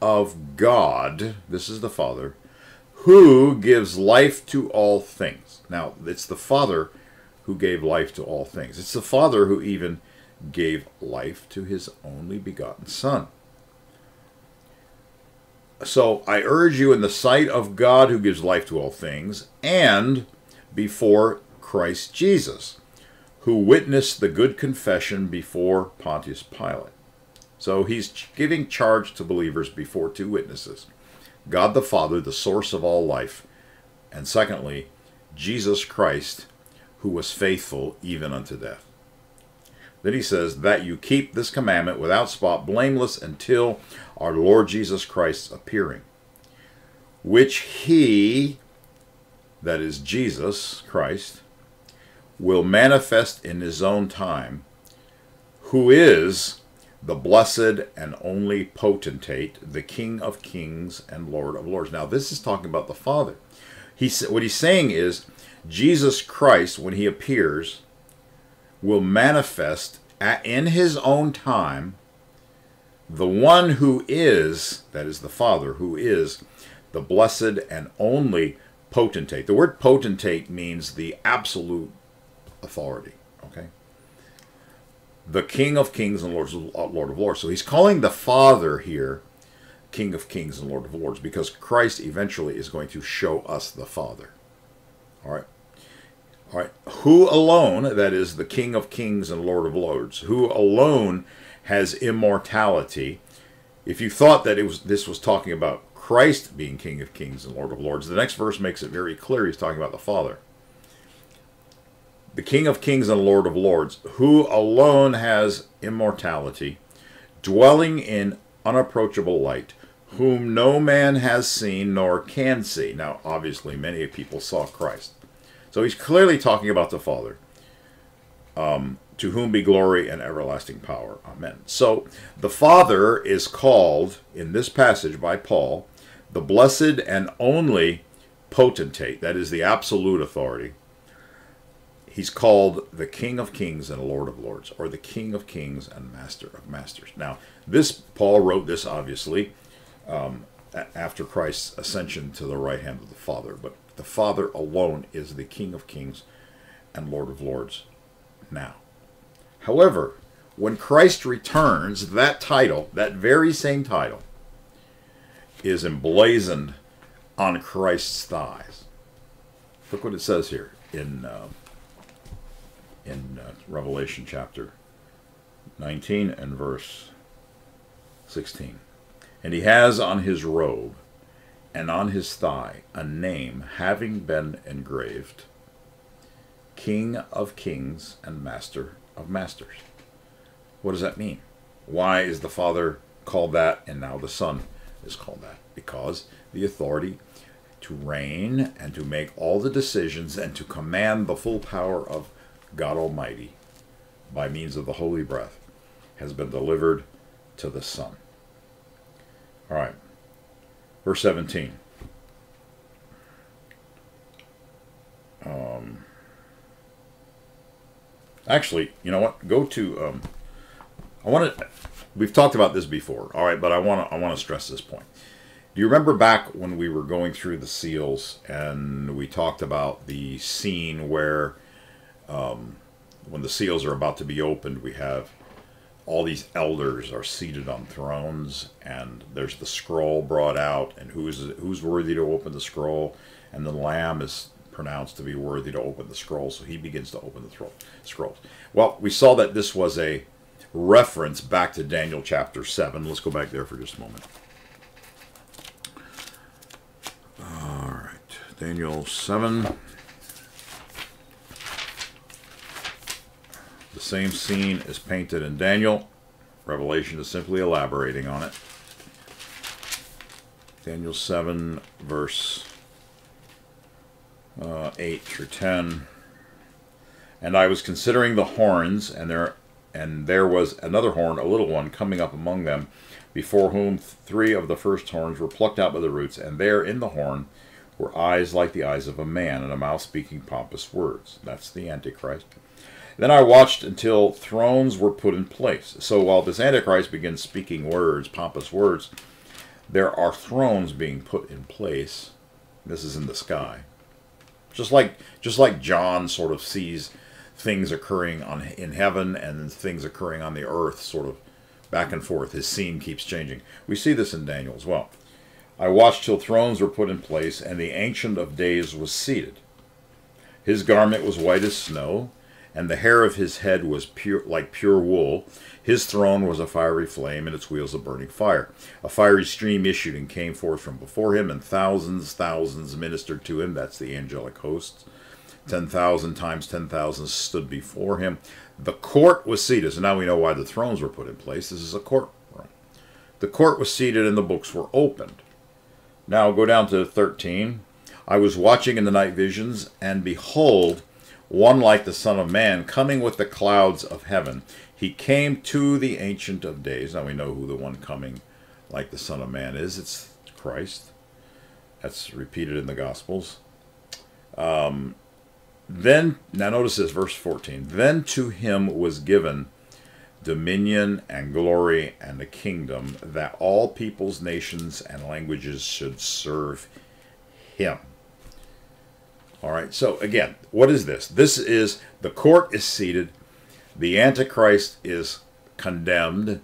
of God," this is the Father, "who gives life to all things." Now, it's the Father who gave life to all things. It's the Father who even gave life to his only begotten Son. So I urge you in the sight of God who gives life to all things, and before Christ Jesus, who witnessed the good confession before Pontius Pilate. So he's giving charge to believers before two witnesses: God the Father, the source of all life, and secondly, Jesus Christ, who was faithful even unto death. Then he says, "that you keep this commandment without spot, blameless, until our Lord Jesus Christ's appearing, which he," that is Jesus Christ, "will manifest in his own time, who is the blessed and only potentate, the King of Kings and Lord of Lords." Now, this is talking about the Father. What he's saying is, Jesus Christ, when he appears, will manifest in his own time the one who is, that is the Father, who is the blessed and only potentate. The word potentate means the absolute authority, okay? The King of Kings and Lord of Lords. So he's calling the Father here King of Kings and Lord of Lords, because Christ eventually is going to show us the Father. All right. All right, who alone, that is the King of Kings and Lord of Lords, who alone has immortality. If you thought that this was talking about Christ being King of Kings and Lord of Lords, the next verse makes it very clear he's talking about the Father. The King of Kings and Lord of Lords, who alone has immortality, dwelling in unapproachable light, whom no man has seen nor can see. Now, obviously, many people saw Christ. So he's clearly talking about the Father, to whom be glory and everlasting power. Amen. So the Father is called, in this passage by Paul, the blessed and only potentate, that is the absolute authority. He's called the King of Kings and Lord of Lords, or the King of Kings and Master of Masters. Now, Paul wrote this, obviously, after Christ's ascension to the right hand of the Father, but the Father alone is the King of Kings and Lord of Lords now. However, when Christ returns, that title, that very same title, is emblazoned on Christ's thighs. Look what it says here in Revelation chapter 19 and verse 16. "And he has on his robe and on his thigh a name having been engraved, King of Kings and Master of Masters." What does that mean? Why is the Father called that and now the Son is called that? Because the authority to reign and to make all the decisions and to command the full power of God Almighty by means of the Holy Breath has been delivered to the Son. All right. Verse 17. Actually, you know what? Go to, I want to, we've talked about this before, all right, but I want to stress this point. Do you remember back when we were going through the seals and we talked about the scene where when the seals are about to be opened, we have all these elders are seated on thrones, and there's the scroll brought out, and who's worthy to open the scroll, and the Lamb is pronounced to be worthy to open the scroll, so he begins to open the scrolls. Well, we saw that this was a reference back to Daniel chapter 7. Let's go back there for just a moment. All right, Daniel 7. The same scene is painted in Daniel. Revelation is simply elaborating on it. Daniel 7, verse 8 through 10. And I was considering the horns, and there was another horn, a little one, coming up among them, before whom 3 of the first horns were plucked out by the roots, and there in the horn were eyes like the eyes of a man, and a mouth speaking pompous words. That's the Antichrist. Then I watched until thrones were put in place. So while this Antichrist begins speaking words, pompous words, there are thrones being put in place. This is in the sky. Just like John sort of sees things occurring in heaven and things occurring on the earth, sort of back and forth. His scene keeps changing. We see this in Daniel as well. I watched till thrones were put in place, and the Ancient of Days was seated. His garment was white as snow, and the hair of his head was pure, like pure wool. His throne was a fiery flame, and its wheels a burning fire. A fiery stream issued and came forth from before him, and thousands ministered to him. That's the angelic hosts. 10,000 times 10,000 stood before him. The court was seated. So now we know why the thrones were put in place. This is a courtroom. The court was seated, and the books were opened. Now go down to 13. I was watching in the night visions, and behold, one like the Son of Man, coming with the clouds of heaven. He came to the Ancient of Days. Now we know who the one coming like the Son of Man is. It's Christ. That's repeated in the Gospels. Then, now notice this, verse 14. Then to him was given dominion and glory and a kingdom, that all peoples, nations, and languages should serve him. All right, so again, what is this? This is, the court is seated, the Antichrist is condemned,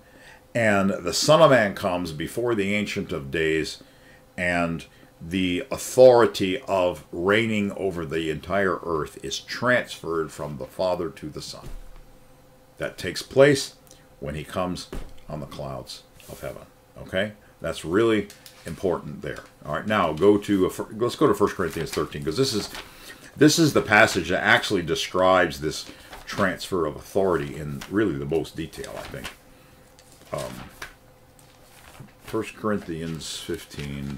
and the Son of Man comes before the Ancient of Days, and the authority of reigning over the entire earth is transferred from the Father to the Son. That takes place when he comes on the clouds of heaven. Okay? That's really important there. All right, now let's go to 1 Corinthians 13, because this is the passage that actually describes this transfer of authority in really the most detail, I think. 1 Corinthians 15,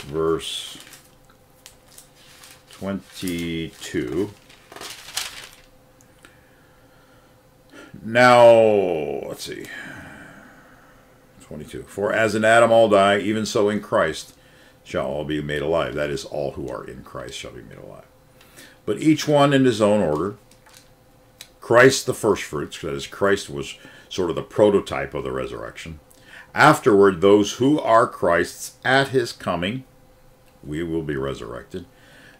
verse 22. Now, let's see. 22. For as in Adam all die, even so in Christ shall all be made alive. That is, all who are in Christ shall be made alive. But each one in his own order. Christ the firstfruits, that is, Christ was sort of the prototype of the resurrection. Afterward, those who are Christ's at his coming, we will be resurrected.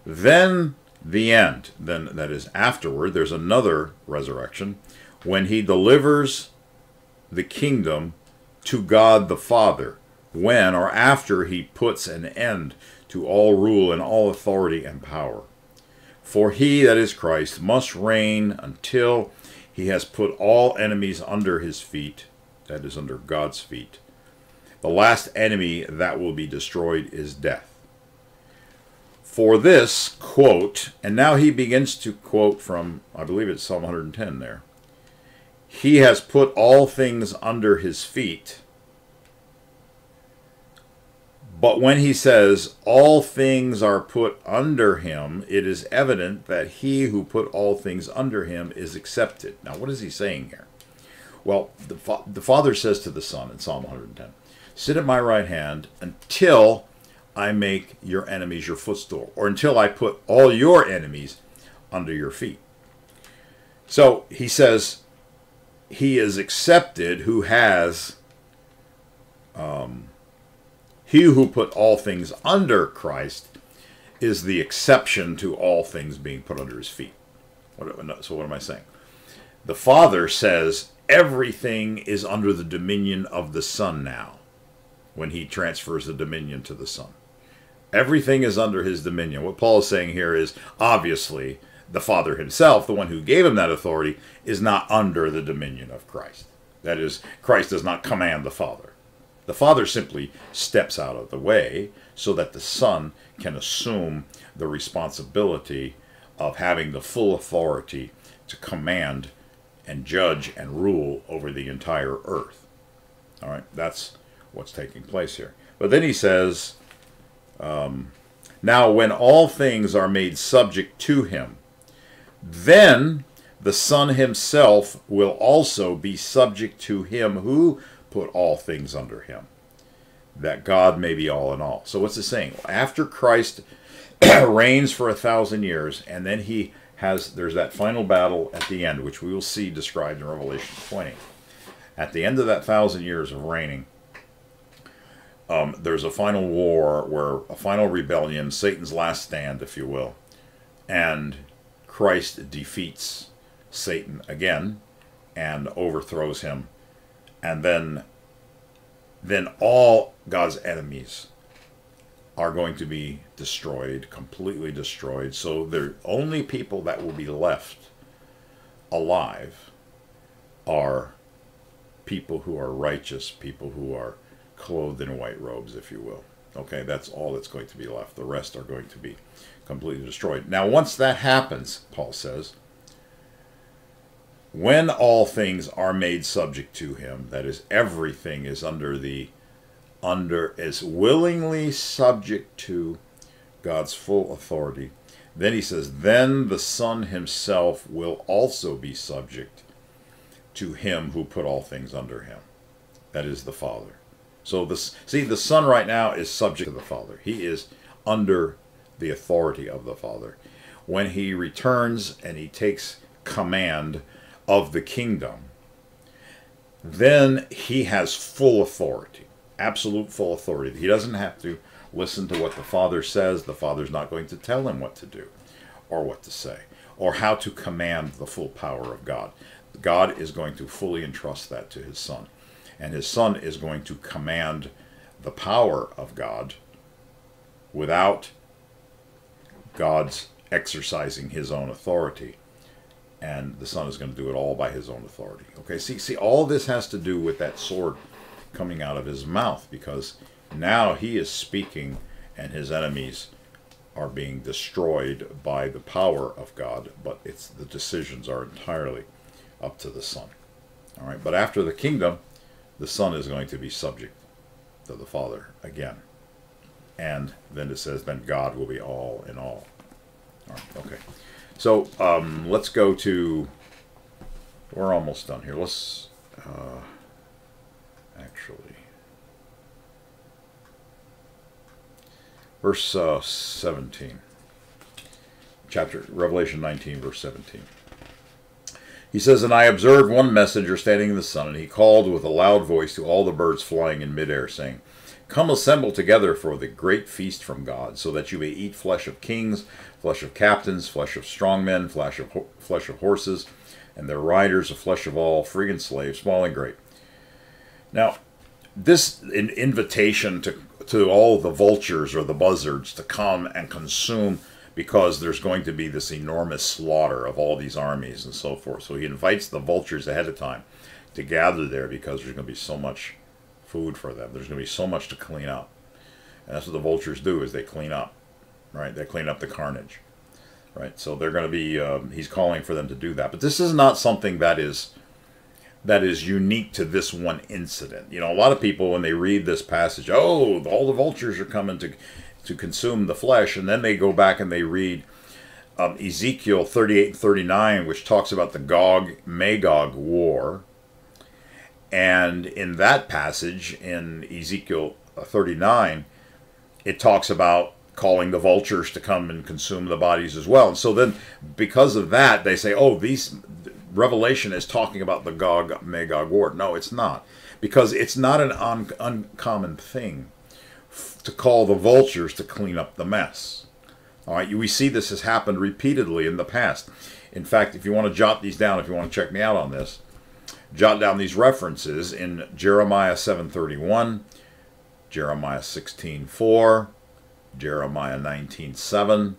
Then the end. Then, that is, afterward, there's another resurrection, when he delivers the kingdom to God the Father, when or after he puts an end to all rule and all authority and power. For he, that is Christ, must reign until he has put all enemies under his feet, that is, under God's feet. The last enemy that will be destroyed is death. For this, quote, and now he begins to quote from, I believe it's Psalm 110 there. He has put all things under his feet. But when he says all things are put under him, it is evident that he who put all things under him is accepted. Now, what is he saying here? Well, the Father says to the Son in Psalm 110, sit at my right hand until I make your enemies your footstool, or until I put all your enemies under your feet. So he says he is accepted who has, he who put all things under Christ is the exception to all things being put under his feet. So what am I saying? The Father says everything is under the dominion of the Son now, when he transfers the dominion to the Son. Everything is under his dominion. What Paul is saying here is, obviously, the Father himself, the one who gave him that authority, is not under the dominion of Christ. That is, Christ does not command the Father. The Father simply steps out of the way so that the Son can assume the responsibility of having the full authority to command and judge and rule over the entire earth. All right, that's what's taking place here. But then he says, now when all things are made subject to him, then the Son himself will also be subject to him who put all things under him, that God may be all in all. So what's it saying? After Christ reigns for 1,000 years, and then there's that final battle at the end, which we will see described in Revelation 20. At the end of that 1,000 years of reigning, there's a final war, where a final rebellion, Satan's last stand, if you will, and Christ defeats Satan again and overthrows him, and then all God's enemies are going to be destroyed, completely destroyed. So the only people that will be left alive are people who are righteous, people who are clothed in white robes, if you will. Okay, that's all that's going to be left. The rest are going to be completely destroyed. Now, once that happens, Paul says, when all things are made subject to him, that is, everything is is willingly subject to God's full authority, then he says, then the Son himself will also be subject to him who put all things under him. That is the Father. So the Son right now is subject to the Father. He is under the authority of the Father. When he returns and he takes command of the kingdom, then he has full authority, absolute full authority. He doesn't have to listen to what the Father says. The Father's not going to tell him what to do or what to say or how to command the full power of God. God is going to fully entrust that to his Son. And his Son is going to command the power of God without God's exercising his own authority. And the Son is going to do it all by his own authority. Okay, see, all this has to do with that sword coming out of his mouth, because now he is speaking and his enemies are being destroyed by the power of God, but the decisions are entirely up to the Son. All right, but after the kingdom, the Son is going to be subject to the Father again. And then it says, then God will be all in all. All right, okay. So let's go to, we're almost done here. Let's actually, verse 17, Revelation 19, verse 17. He says, and I observed one messenger standing in the sun, and he called with a loud voice to all the birds flying in midair, saying, come assemble together for the great feast from God, so that you may eat flesh of kings, flesh of captains, flesh of strong men, flesh of horses, and their riders, the flesh of all, free and slave, small and great. Now, this invitation to all the vultures or the buzzards to come and consume, because there's going to be this enormous slaughter of all these armies and so forth. So he invites the vultures ahead of time to gather there, because there's going to be so much food for them. There's going to be so much to clean up. And that's what the vultures do, is they clean up, right? They clean up the carnage, right? So they're going to be, he's calling for them to do that. But this is not something that is unique to this one incident. You know, a lot of people, when they read this passage, oh, all the vultures are coming to consume the flesh, and then they go back and they read Ezekiel 38 and 39, which talks about the Gog-Magog war. And in that passage, in Ezekiel 39, it talks about calling the vultures to come and consume the bodies as well. And so then, because of that, they say, oh, Revelation is talking about the Gog-Magog war. No, it's not. Because it's not an uncommon thing to call the vultures to clean up the mess. All right, we see this has happened repeatedly in the past. In fact, if you want to jot these down, if you want to check me out on this, jot down these references in Jeremiah 7:31, Jeremiah 16:4, Jeremiah 19:7,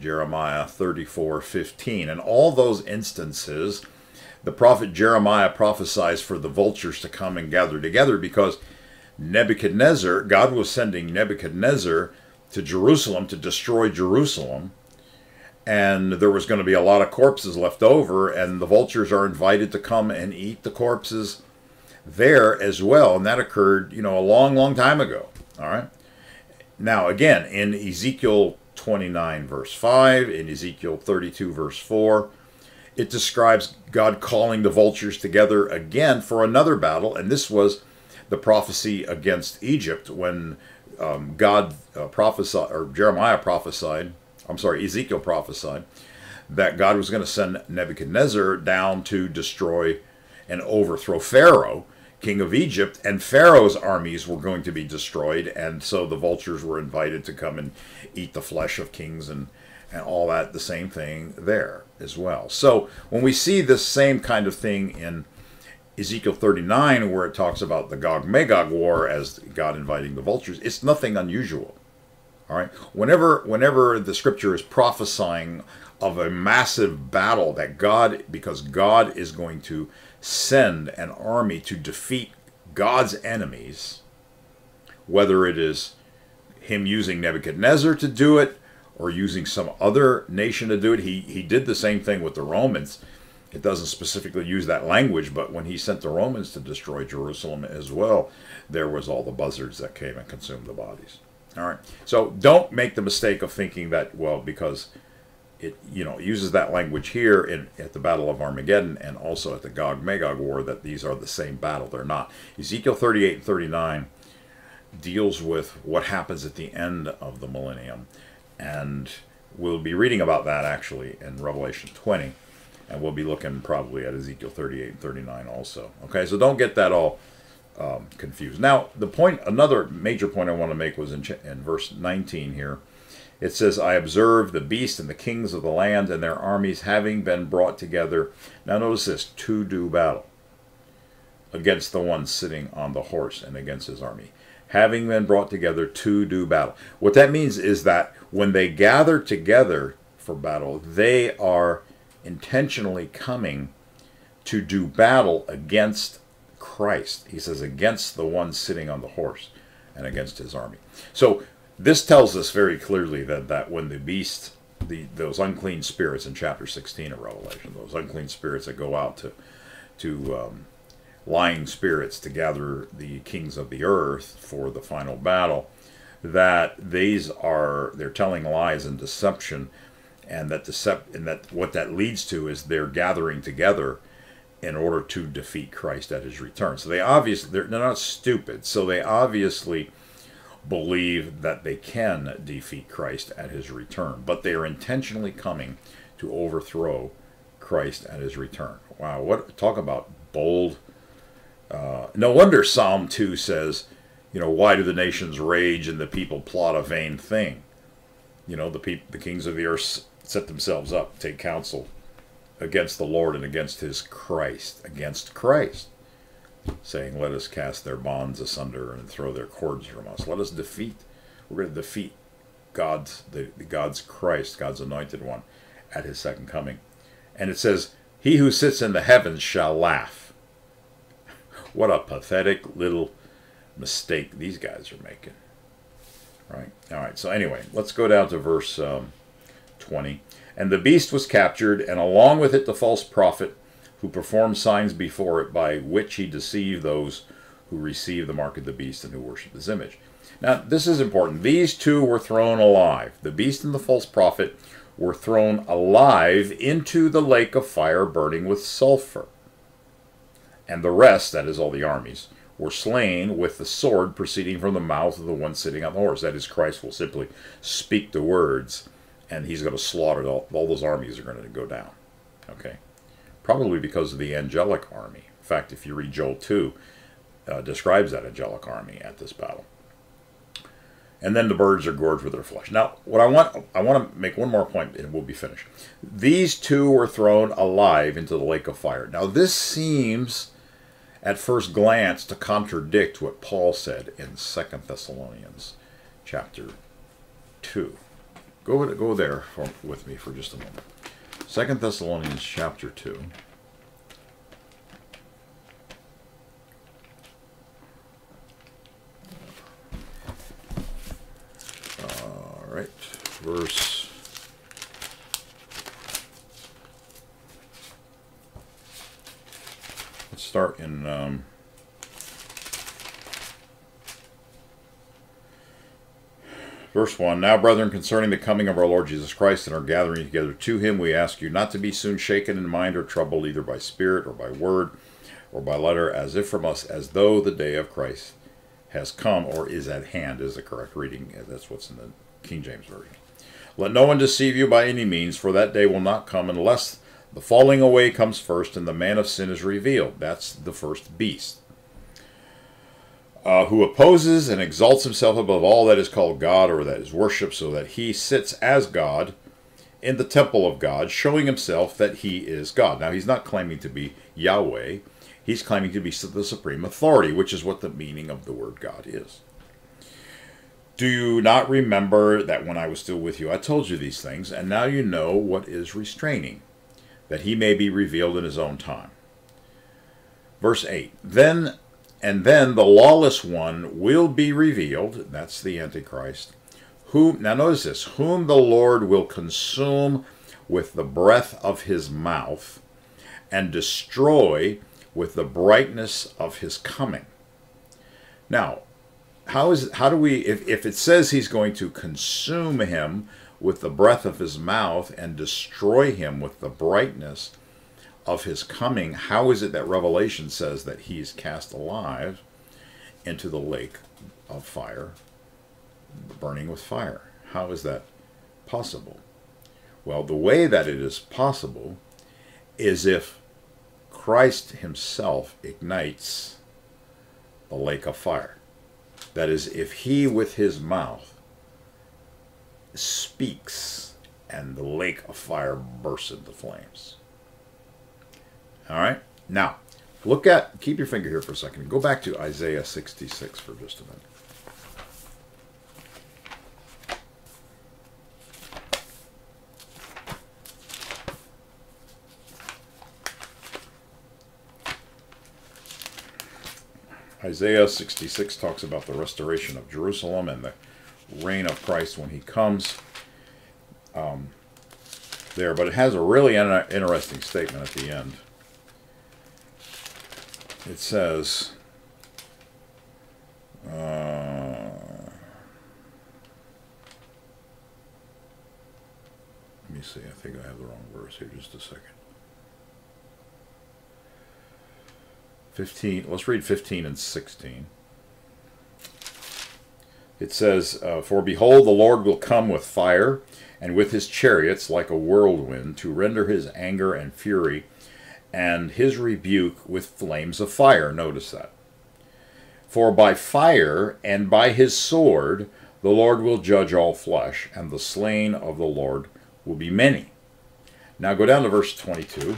Jeremiah 34:15. In all those instances, the prophet Jeremiah prophesies for the vultures to come and gather together because Nebuchadnezzar, God was sending Nebuchadnezzar to Jerusalem to destroy Jerusalem, and there was going to be a lot of corpses left over, and the vultures are invited to come and eat the corpses there as well, and that occurred, a long, long time ago. All right. Now, again, in Ezekiel 29, verse 5, in Ezekiel 32, verse 4, it describes God calling the vultures together again for another battle, and this was the prophecy against Egypt when Ezekiel prophesied that God was going to send Nebuchadnezzar down to destroy and overthrow Pharaoh, king of Egypt, and Pharaoh's armies were going to be destroyed, and so the vultures were invited to come and eat the flesh of kings and all that, the same thing there as well. So when we see this same kind of thing in Ezekiel 39, where it talks about the Gog-Magog war as God inviting the vultures, it's nothing unusual. All right. Whenever the scripture is prophesying of a massive battle that because God is going to send an army to defeat God's enemies, whether it is him using Nebuchadnezzar to do it or using some other nation to do it, he did the same thing with the Romans. It doesn't specifically use that language, but when he sent the Romans to destroy Jerusalem as well, there was all the buzzards that came and consumed the bodies. All right. So don't make the mistake of thinking that, well, because it uses that language here at the Battle of Armageddon and also at the Gog-Magog war, that these are the same battle. They're not. Ezekiel 38 and 39 deals with what happens at the end of the millennium, and we'll be reading about that actually in Revelation 20, and we'll be looking probably at Ezekiel 38 and 39 also. Okay, so don't get that all confused. Now, another major point I want to make was in verse 19 here. It says, I observed the beast and the kings of the land and their armies having been brought together. Now notice this, to do battle against the one sitting on the horse and against his army. Having been brought together to do battle. What that means is that when they gather together for battle, they are intentionally coming to do battle against Christ. He says against the one sitting on the horse and against his army. So this tells us very clearly that when the beast, those unclean spirits in chapter 16 of Revelation, those unclean spirits that go out to lying spirits to gather the kings of the earth for the final battle, that they're telling lies and deception, and that what that leads to is they're gathering together in order to defeat Christ at his return. So they're not stupid. So they obviously believe that they can defeat Christ at his return, but they are intentionally coming to overthrow Christ at his return. Wow, talk about bold. No wonder Psalm 2 says, why do the nations rage and the people plot a vain thing? The kings of the earth set themselves up, take counsel against the Lord and against his Christ, saying, let us cast their bonds asunder and throw their cords from us. We're going to defeat God's Christ, God's anointed one, at his second coming. And it says, he who sits in the heavens shall laugh. What a pathetic little mistake these guys are making. Right? All right, so anyway, let's go down to verse 20. And the beast was captured, and along with it the false prophet, who performed signs before it, by which he deceived those who receive the mark of the beast and who worship his image. Now, this is important. These two were thrown alive. The beast and the false prophet were thrown alive into the lake of fire burning with sulfur. And the rest, that is all the armies, were slain with the sword proceeding from the mouth of the one sitting on the horse. That is, Christ will simply speak the words, and he's going to slaughter all those armies are going to go down. Okay? probably because of the angelic army. In fact, if you read Joel 2, describes that angelic army at this battle. And then the birds are gorged with their flesh. Now, what I want to make one more point, and we'll be finished. These two were thrown alive into the lake of fire. Now, this seems, at first glance, to contradict what Paul said in 2 Thessalonians chapter 2. Go there with me for just a moment. 2 Thessalonians chapter 2. All right, verse. Let's start in verse 1. Now, brethren, concerning the coming of our Lord Jesus Christ and our gathering together to him, we ask you not to be soon shaken in mind or troubled, either by spirit or by word or by letter, as if from us, as though the day of Christ has come or is at hand, is the correct reading. That's what's in the King James Version. Let no one deceive you by any means, for that day will not come unless the falling away comes first and the man of sin is revealed. That's the first beast. Who opposes and exalts himself above all that is called God or that is worshipped, so that he sits as God in the temple of God, showing himself that he is God. Now, he's not claiming to be Yahweh. He's claiming to be the supreme authority, which is what the meaning of the word God is. Do you not remember that when I was still with you, I told you these things, and now you know what is restraining, that he may be revealed in his own time. Verse 8, Then the lawless one will be revealed, that's the Antichrist, now notice this, whom the Lord will consume with the breath of his mouth and destroy with the brightness of his coming. Now, if it says he's going to consume him with the breath of his mouth and destroy him with the brightness of his coming, how is it that Revelation says that he's cast alive into the lake of fire, burning with fire? How is that possible? Well, the way that it is possible is if Christ himself ignites the lake of fire. That is, if he with his mouth speaks and the lake of fire bursts into flames. All right? Now, keep your finger here for a second. Go back to Isaiah 66 for just a minute. Isaiah 66 talks about the restoration of Jerusalem and the reign of Christ when he comes there. But it has a really interesting statement at the end. It says, let me see, I think I have the wrong verse here, just a second. 15, let's read 15 and 16. It says, For behold, the Lord will come with fire, and with his chariots like a whirlwind, to render his anger and fury, and his rebuke with flames of fire. Notice that. For by fire and by his sword the Lord will judge all flesh, and the slain of the Lord will be many. Now go down to verse 22.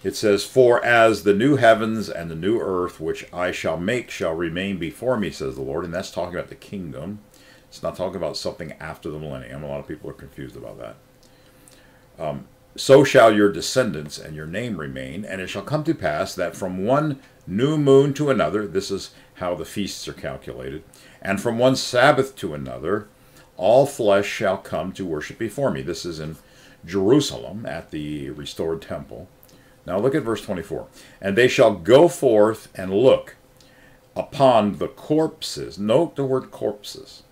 It says, For as the new heavens and the new earth which I shall make shall remain before me, says the Lord. And that's talking about the kingdom. It's not talking about something after the millennium. A lot of people are confused about that. So shall your descendants and your name remain, and it shall come to pass that from one new moon to another, this is how the feasts are calculated, and from one Sabbath to another, all flesh shall come to worship before me. This is in Jerusalem at the restored temple. Now look at verse 24. And they shall go forth and look upon the corpses. Note the word corpses.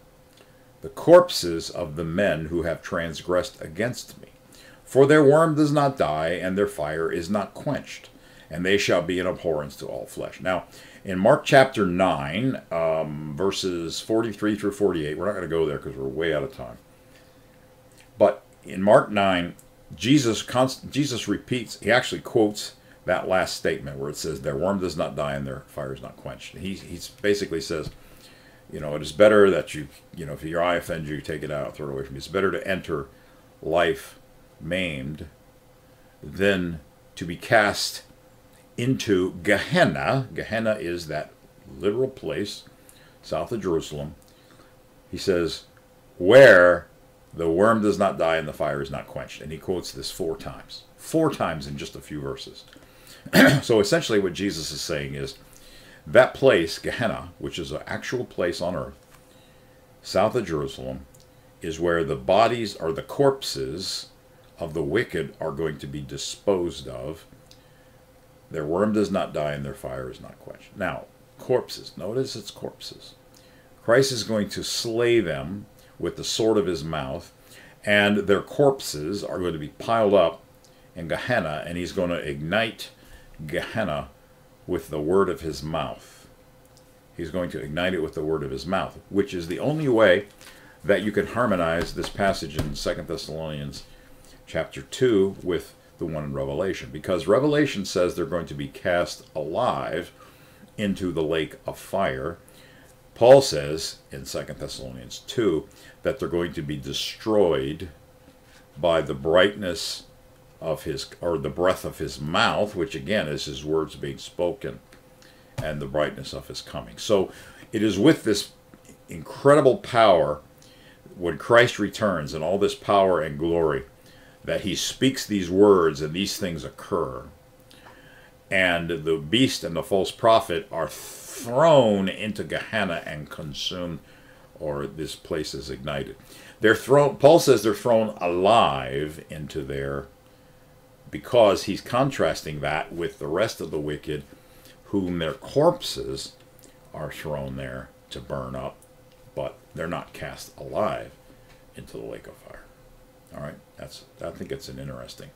The corpses of the men who have transgressed against me. For their worm does not die, and their fire is not quenched. And they shall be an abhorrence to all flesh. Now, in Mark chapter 9, verses 43 through 48, we're not going to go there because we're way out of time. But in Mark 9, Jesus repeats, he actually quotes that last statement where it says, their worm does not die and their fire is not quenched. He basically says, you know, it is better that you know, if your eye offends you, take it out, throw it away from you. It's better to enter life maimed than to be cast into Gehenna. Gehenna is that literal place south of Jerusalem. He says, where the worm does not die and the fire is not quenched. And he quotes this 4 times. 4 times in just a few verses. So essentially what Jesus is saying is, that place, Gehenna, which is an actual place on earth, south of Jerusalem, is where the bodies or the corpses of the wicked are going to be disposed of. Their worm does not die and their fire is not quenched. Now, corpses. Notice it's corpses. Christ is going to slay them with the sword of his mouth, and their corpses are going to be piled up in Gehenna, and he's going to ignite Gehenna with the word of his mouth. He's going to ignite it with the word of his mouth, which is the only way that you can harmonize this passage in 2 Thessalonians chapter 2 with the one in Revelation. Because Revelation says they're going to be cast alive into the lake of fire. Paul says in 2 Thessalonians 2 that they're going to be destroyed by the brightness of his, or the breath of his mouth, which again is his words being spoken, and the brightness of his coming. So it is with this incredible power when Christ returns and all this power and glory that he speaks these words and these things occur. And the beast and the false prophet are thrown into Gehenna and consumed, or this place is ignited. They're thrown, Paul says they're thrown alive into there, because he's contrasting that with the rest of the wicked, whom their corpses are thrown there to burn up, but they're not cast alive into the lake of fire. All right, I think it's an interesting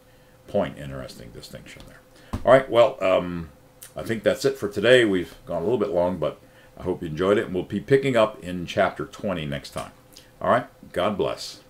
point, interesting distinction there. All right, well, I think that's it for today. We've gone a little bit long, but I hope you enjoyed it, and we'll be picking up in chapter 20 next time. All right, God bless.